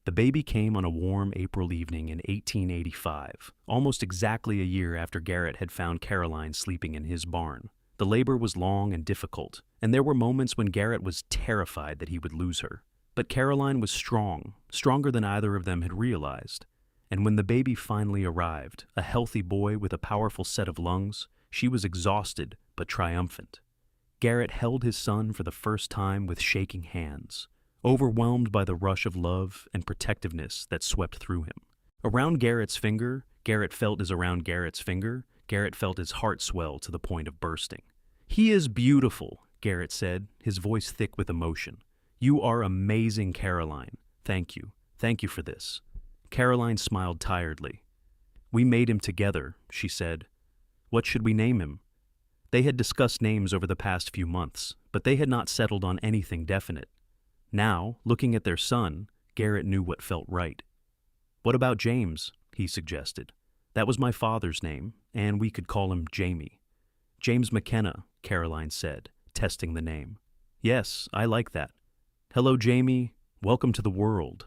The baby came on a warm April evening in 1885, almost exactly a year after Garrett had found Caroline sleeping in his barn. The labor was long and difficult, and there were moments when Garrett was terrified that he would lose her. But Caroline was strong, stronger than either of them had realized. And when the baby finally arrived, a healthy boy with a powerful set of lungs, she was exhausted but triumphant. Garrett held his son for the first time with shaking hands, overwhelmed by the rush of love and protectiveness that swept through him. Around Garrett's finger, Garrett felt his heart swell to the point of bursting. "He is beautiful," Garrett said, his voice thick with emotion. "You are amazing, Caroline. Thank you. Thank you for this." Caroline smiled tiredly. "We made him together," she said. "What should we name him?" They had discussed names over the past few months, but they had not settled on anything definite. Now, looking at their son, Garrett knew what felt right. "What about James?" he suggested. "That was my father's name, and we could call him Jamie." "James McKenna," Caroline said, testing the name. "Yes, I like that. Hello, Jamie. Welcome to the world."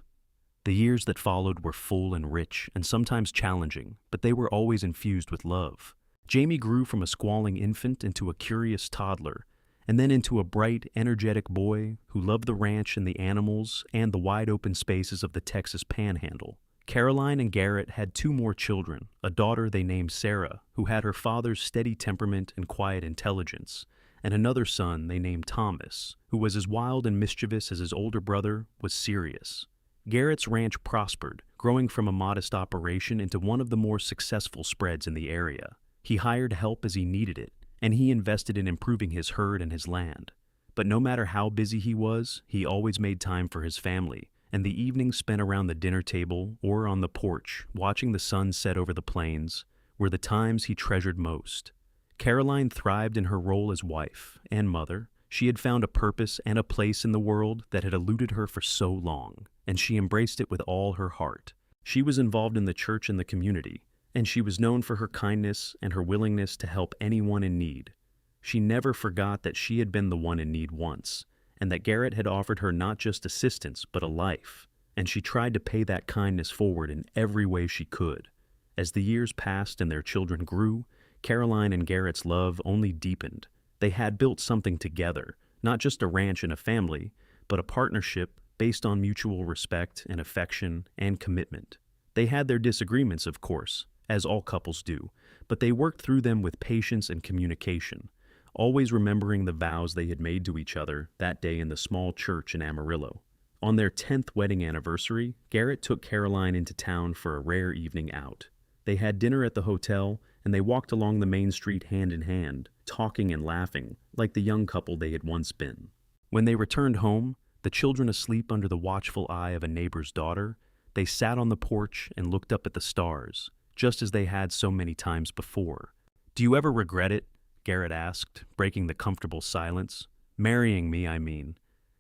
The years that followed were full and rich and sometimes challenging, but they were always infused with love. Jamie grew from a squalling infant into a curious toddler, and then into a bright, energetic boy who loved the ranch and the animals and the wide-open spaces of the Texas Panhandle. Caroline and Garrett had 2 more children, a daughter they named Sarah, who had her father's steady temperament and quiet intelligence, and another son they named Thomas, who was as wild and mischievous as his older brother was serious. Garrett's ranch prospered, growing from a modest operation into one of the more successful spreads in the area. He hired help as he needed it, and he invested in improving his herd and his land. But no matter how busy he was, he always made time for his family, and the evenings spent around the dinner table or on the porch, watching the sun set over the plains, were the times he treasured most. Caroline thrived in her role as wife and mother. She had found a purpose and a place in the world that had eluded her for so long, and she embraced it with all her heart. She was involved in the church and the community, and she was known for her kindness and her willingness to help anyone in need. She never forgot that she had been the one in need once, and that Garrett had offered her not just assistance but a life, and she tried to pay that kindness forward in every way she could. As the years passed and their children grew, Caroline and Garrett's love only deepened. They had built something together, not just a ranch and a family, but a partnership based on mutual respect and affection and commitment. They had their disagreements, of course, as all couples do, but they worked through them with patience and communication, always remembering the vows they had made to each other that day in the small church in Amarillo. On their 10th wedding anniversary, Garrett took Caroline into town for a rare evening out. They had dinner at the hotel, and they walked along the main street hand in hand, talking and laughing, like the young couple they had once been. When they returned home, the children asleep under the watchful eye of a neighbor's daughter, they sat on the porch and looked up at the stars, just as they had so many times before. "Do you ever regret it?" Garrett asked, breaking the comfortable silence. "Marrying me, I mean.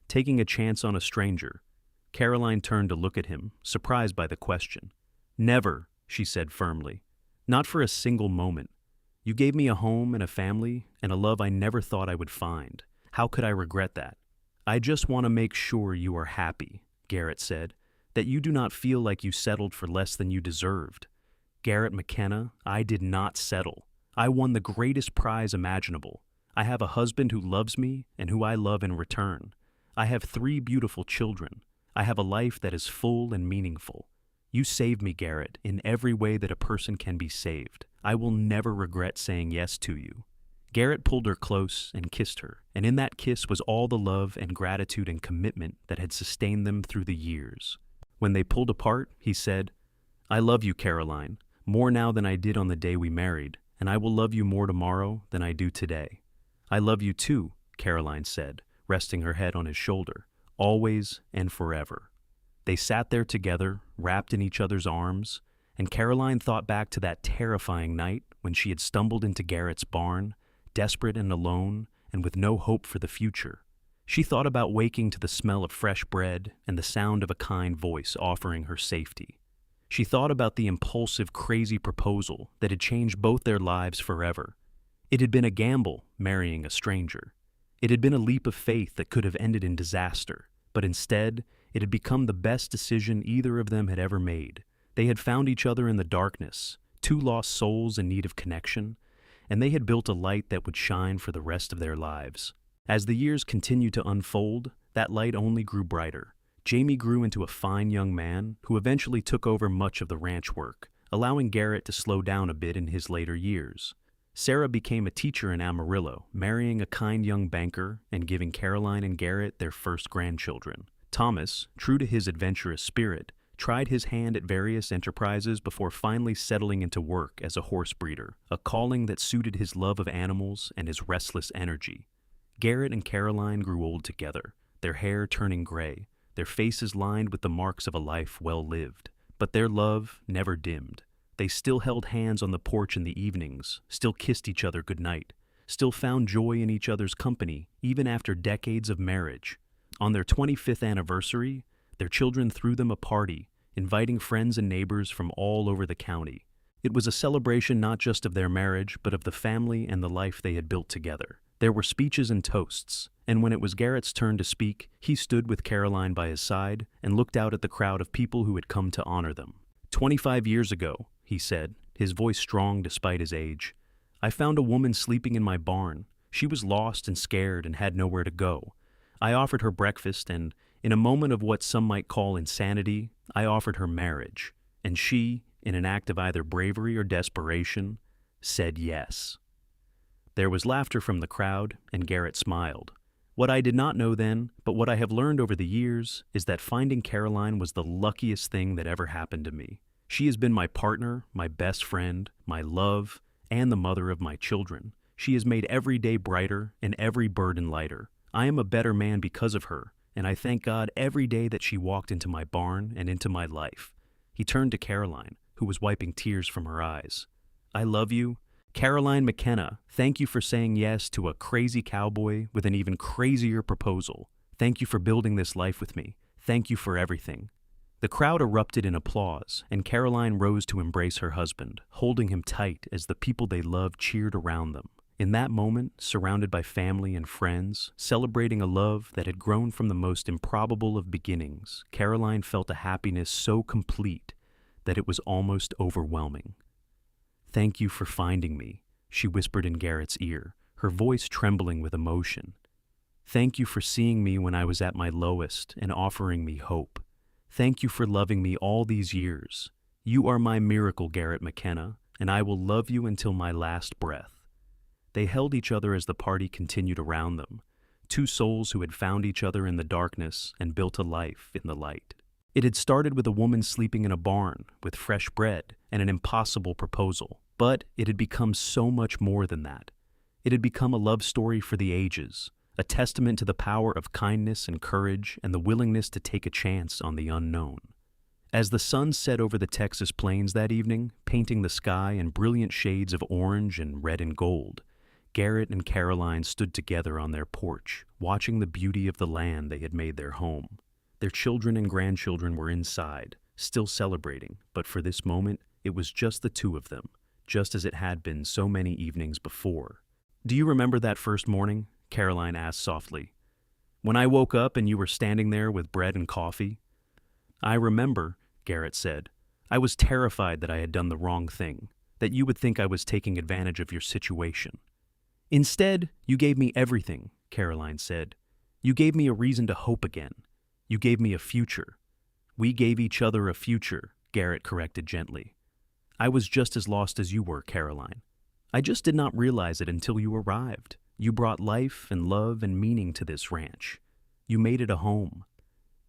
Taking a chance on a stranger." Caroline turned to look at him, surprised by the question. "Never," she said firmly. "Not for a single moment. You gave me a home and a family and a love I never thought I would find. How could I regret that?" "I just want to make sure you are happy," Garrett said, "that you do not feel like you settled for less than you deserved." "Garrett McKenna, I did not settle. I won the greatest prize imaginable. I have a husband who loves me and who I love in return. I have 3 beautiful children. I have a life that is full and meaningful. You saved me, Garrett, in every way that a person can be saved. I will never regret saying yes to you." Garrett pulled her close and kissed her, and in that kiss was all the love and gratitude and commitment that had sustained them through the years. When they pulled apart, he said, "I love you, Caroline, more now than I did on the day we married, and I will love you more tomorrow than I do today." "I love you too," Caroline said, resting her head on his shoulder, "always and forever." They sat there together, wrapped in each other's arms, and Caroline thought back to that terrifying night when she had stumbled into Garrett's barn, desperate and alone, and with no hope for the future. She thought about waking to the smell of fresh bread and the sound of a kind voice offering her safety. She thought about the impulsive, crazy proposal that had changed both their lives forever. It had been a gamble, marrying a stranger. It had been a leap of faith that could have ended in disaster, but instead, it had become the best decision either of them had ever made. They had found each other in the darkness, 2 lost souls in need of connection, and they had built a light that would shine for the rest of their lives. As the years continued to unfold, that light only grew brighter. Jamie grew into a fine young man who eventually took over much of the ranch work, allowing Garrett to slow down a bit in his later years. Sarah became a teacher in Amarillo, marrying a kind young banker and giving Caroline and Garrett their first grandchildren. Thomas, true to his adventurous spirit, tried his hand at various enterprises before finally settling into work as a horse breeder, a calling that suited his love of animals and his restless energy. Garrett and Caroline grew old together, their hair turning gray, their faces lined with the marks of a life well lived. But their love never dimmed. They still held hands on the porch in the evenings, still kissed each other goodnight, still found joy in each other's company, even after decades of marriage. On their 25th anniversary, their children threw them a party, inviting friends and neighbors from all over the county. It was a celebration not just of their marriage, but of the family and the life they had built together. There were speeches and toasts, and when it was Garrett's turn to speak, he stood with Caroline by his side and looked out at the crowd of people who had come to honor them. 25 years ago, he said, his voice strong despite his age, "I found a woman sleeping in my barn. She was lost and scared and had nowhere to go. I offered her breakfast, and in a moment of what some might call insanity, I offered her marriage. And she, in an act of either bravery or desperation, said yes." There was laughter from the crowd, and Garrett smiled. What I did not know then, but what I have learned over the years, is that finding Caroline was the luckiest thing that ever happened to me. She has been my partner, my best friend, my love, and the mother of my children. She has made every day brighter and every burden lighter. I am a better man because of her, and I thank God every day that she walked into my barn and into my life." He turned to Caroline, who was wiping tears from her eyes. "I love you. Caroline McKenna, thank you for saying yes to a crazy cowboy with an even crazier proposal. Thank you for building this life with me. Thank you for everything." The crowd erupted in applause, and Caroline rose to embrace her husband, holding him tight as the people they loved cheered around them. In that moment, surrounded by family and friends, celebrating a love that had grown from the most improbable of beginnings, Caroline felt a happiness so complete that it was almost overwhelming. "Thank you for finding me," she whispered in Garrett's ear, her voice trembling with emotion. "Thank you for seeing me when I was at my lowest and offering me hope. Thank you for loving me all these years. You are my miracle, Garrett McKenna, and I will love you until my last breath." They held each other as the party continued around them, two souls who had found each other in the darkness and built a life in the light. It had started with a woman sleeping in a barn with fresh bread and an impossible proposal, but it had become so much more than that. It had become a love story for the ages, a testament to the power of kindness and courage and the willingness to take a chance on the unknown. As the sun set over the Texas plains that evening, painting the sky in brilliant shades of orange and red and gold, Garrett and Caroline stood together on their porch, watching the beauty of the land they had made their home. Their children and grandchildren were inside, still celebrating, but for this moment, it was just the two of them, just as it had been so many evenings before. "Do you remember that first morning?" Caroline asked softly. "When I woke up and you were standing there with bread and coffee?" "I remember," Garrett said. "I was terrified that I had done the wrong thing, that you would think I was taking advantage of your situation." "Instead, you gave me everything," Caroline said. "You gave me a reason to hope again. You gave me a future." "We gave each other a future," Garrett corrected gently. "I was just as lost as you were, Caroline. I just did not realize it until you arrived. You brought life and love and meaning to this ranch. You made it a home."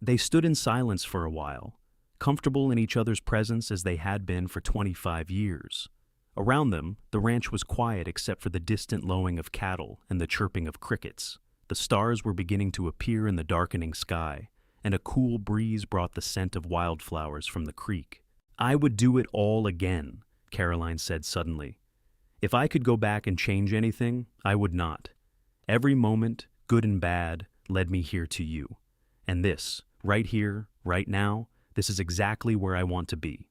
They stood in silence for a while, comfortable in each other's presence as they had been for 25 years. Around them, the ranch was quiet except for the distant lowing of cattle and the chirping of crickets. The stars were beginning to appear in the darkening sky, and a cool breeze brought the scent of wildflowers from the creek. "I would do it all again," Caroline said suddenly. "If I could go back and change anything, I would not. Every moment, good and bad, led me here to you. And this, right here, right now, this is exactly where I want to be."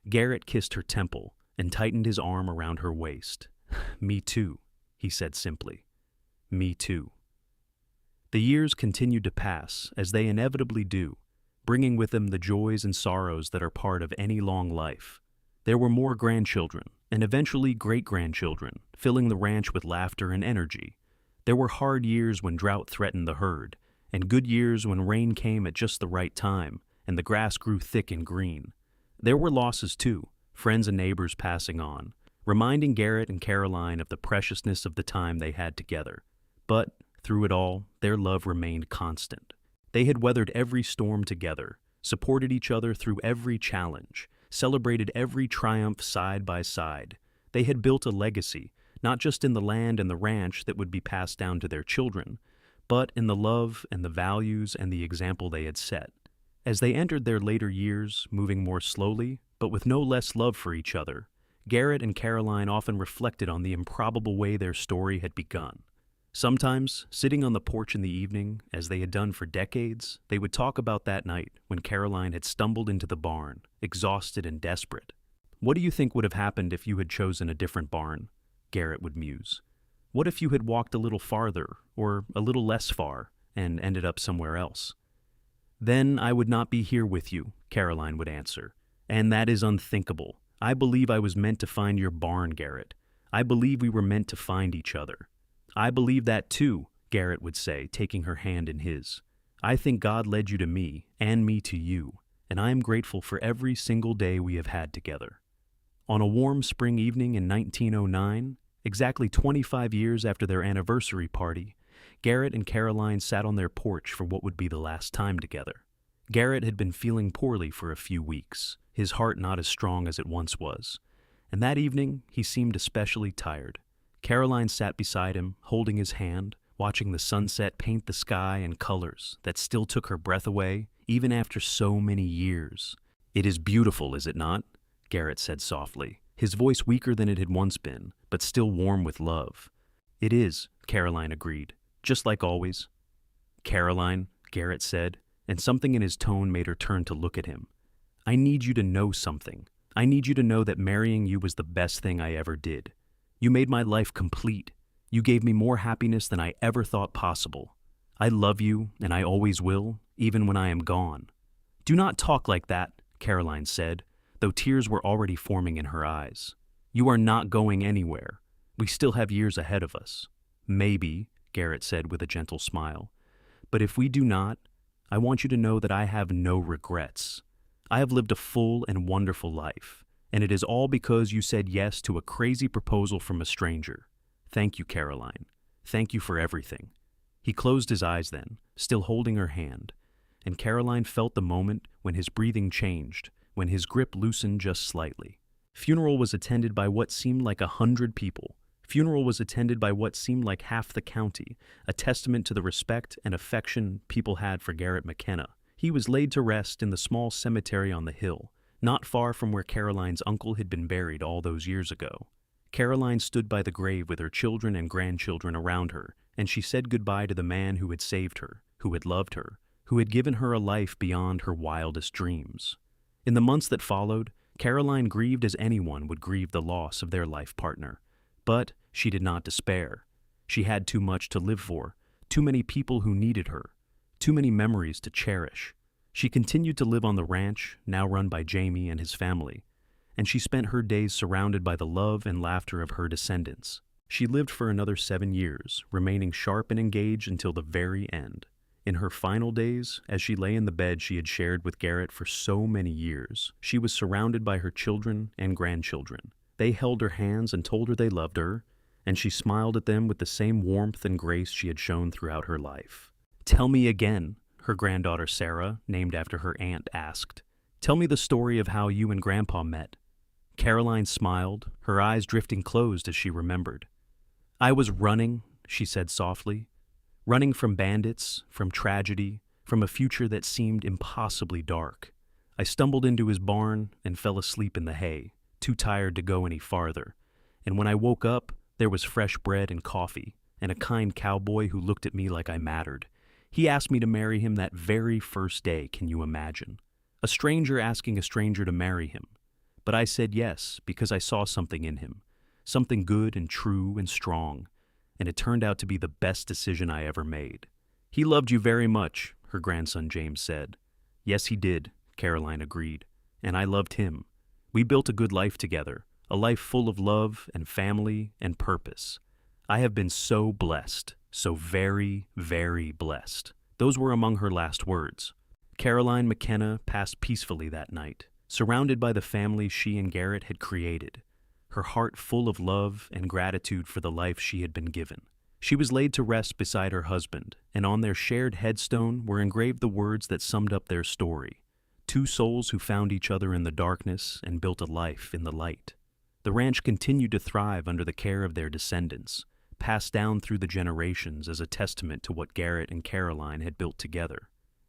Garrett kissed her temple and tightened his arm around her waist. "Me too," he said simply. "Me too." The years continued to pass, as they inevitably do, bringing with them the joys and sorrows that are part of any long life. There were more grandchildren, and eventually great-grandchildren, filling the ranch with laughter and energy. There were hard years when drought threatened the herd, and good years when rain came at just the right time, and the grass grew thick and green. There were losses too, friends and neighbors passing on, reminding Garrett and Caroline of the preciousness of the time they had together. But, through it all, their love remained constant. They had weathered every storm together, supported each other through every challenge, celebrated every triumph side by side. They had built a legacy, not just in the land and the ranch that would be passed down to their children, but in the love and the values and the example they had set. As they entered their later years, moving more slowly, but with no less love for each other, Garrett and Caroline often reflected on the improbable way their story had begun. Sometimes, sitting on the porch in the evening, as they had done for decades, they would talk about that night when Caroline had stumbled into the barn, exhausted and desperate. "What do you think would have happened if you had chosen a different barn?" Garrett would muse. "What if you had walked a little farther, or a little less far, and ended up somewhere else?" "Then I would not be here with you," Caroline would answer. "And that is unthinkable. I believe I was meant to find your barn, Garrett. I believe we were meant to find each other." "I believe that too," Garrett would say, taking her hand in his. "I think God led you to me, and me to you, and I am grateful for every single day we have had together." On a warm spring evening in 1909, exactly 25 years after their anniversary party, Garrett and Caroline sat on their porch for what would be the last time together. Garrett had been feeling poorly for a few weeks, his heart not as strong as it once was, and that evening he seemed especially tired. Caroline sat beside him, holding his hand, watching the sunset paint the sky in colors that still took her breath away, even after so many years. "It is beautiful, is it not?" Garrett said softly, his voice weaker than it had once been, but still warm with love. "It is," Caroline agreed, "just like always." "Caroline," Garrett said, and something in his tone made her turn to look at him. "I need you to know something. I need you to know that marrying you was the best thing I ever did. You made my life complete. You gave me more happiness than I ever thought possible. I love you, and I always will, even when I am gone." "Do not talk like that," Caroline said, though tears were already forming in her eyes. "You are not going anywhere. We still have years ahead of us." "Maybe," Garrett said with a gentle smile. "But if we do not, I want you to know that I have no regrets. I have lived a full and wonderful life, and it is all because you said yes to a crazy proposal from a stranger. Thank you, Caroline. Thank you for everything." He closed his eyes then, still holding her hand, and Caroline felt the moment when his breathing changed, when his grip loosened just slightly. Funeral was attended by what seemed like 100 people. Funeral was attended by what seemed like half the county, a testament to the respect and affection people had for Garrett McKenna. He was laid to rest in the small cemetery on the hill, not far from where Caroline's uncle had been buried all those years ago. Caroline stood by the grave with her children and grandchildren around her, and she said goodbye to the man who had saved her, who had loved her, who had given her a life beyond her wildest dreams. In the months that followed, Caroline grieved as anyone would grieve the loss of their life partner. But she did not despair. She had too much to live for, too many people who needed her, too many memories to cherish. She continued to live on the ranch, now run by Jamie and his family, and she spent her days surrounded by the love and laughter of her descendants. She lived for another 7 years, remaining sharp and engaged until the very end. In her final days, as she lay in the bed she had shared with Garrett for so many years, she was surrounded by her children and grandchildren. They held her hands and told her they loved her, and she smiled at them with the same warmth and grace she had shown throughout her life. "Tell me again," her granddaughter Sarah, named after her aunt, asked. "Tell me the story of how you and Grandpa met." Caroline smiled, her eyes drifting closed as she remembered. "I was running," she said softly, "running from bandits, from tragedy, from a future that seemed impossibly dark. I stumbled into his barn and fell asleep in the hay, too tired to go any farther, and when I woke up, there was fresh bread and coffee, and a kind cowboy who looked at me like I mattered. He asked me to marry him that very first day, can you imagine? A stranger asking a stranger to marry him. But I said yes, because I saw something in him, something good and true and strong, and it turned out to be the best decision I ever made." "He loved you very much," her grandson James said. "Yes, he did," Caroline agreed, "and I loved him. We built a good life together, a life full of love and family and purpose. I have been so blessed, so very, very blessed." Those were among her last words. Caroline McKenna passed peacefully that night, surrounded by the family she and Garrett had created, her heart full of love and gratitude for the life she had been given. She was laid to rest beside her husband, and on their shared headstone were engraved the words that summed up their story: two souls who found each other in the darkness and built a life in the light. The ranch continued to thrive under the care of their descendants, passed down through the generations as a testament to what Garrett and Caroline had built together.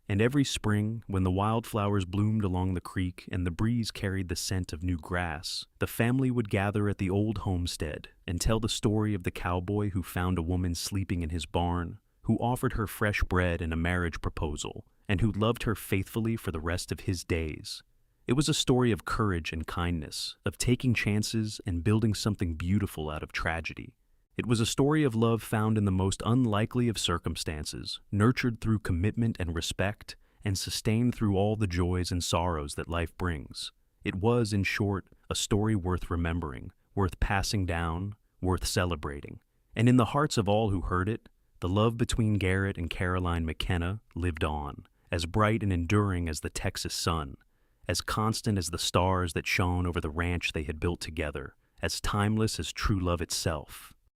And every spring, when the wildflowers bloomed along the creek and the breeze carried the scent of new grass, the family would gather at the old homestead and tell the story of the cowboy who found a woman sleeping in his barn, who offered her fresh bread and a marriage proposal, and who loved her faithfully for the rest of his days. It was a story of courage and kindness, of taking chances and building something beautiful out of tragedy. It was a story of love found in the most unlikely of circumstances, nurtured through commitment and respect, and sustained through all the joys and sorrows that life brings. It was, in short, a story worth remembering, worth passing down, worth celebrating. And in the hearts of all who heard it, the love between Garrett and Caroline McKenna lived on, as bright and enduring as the Texas sun, as constant as the stars that shone over the ranch they had built together, as timeless as true love itself.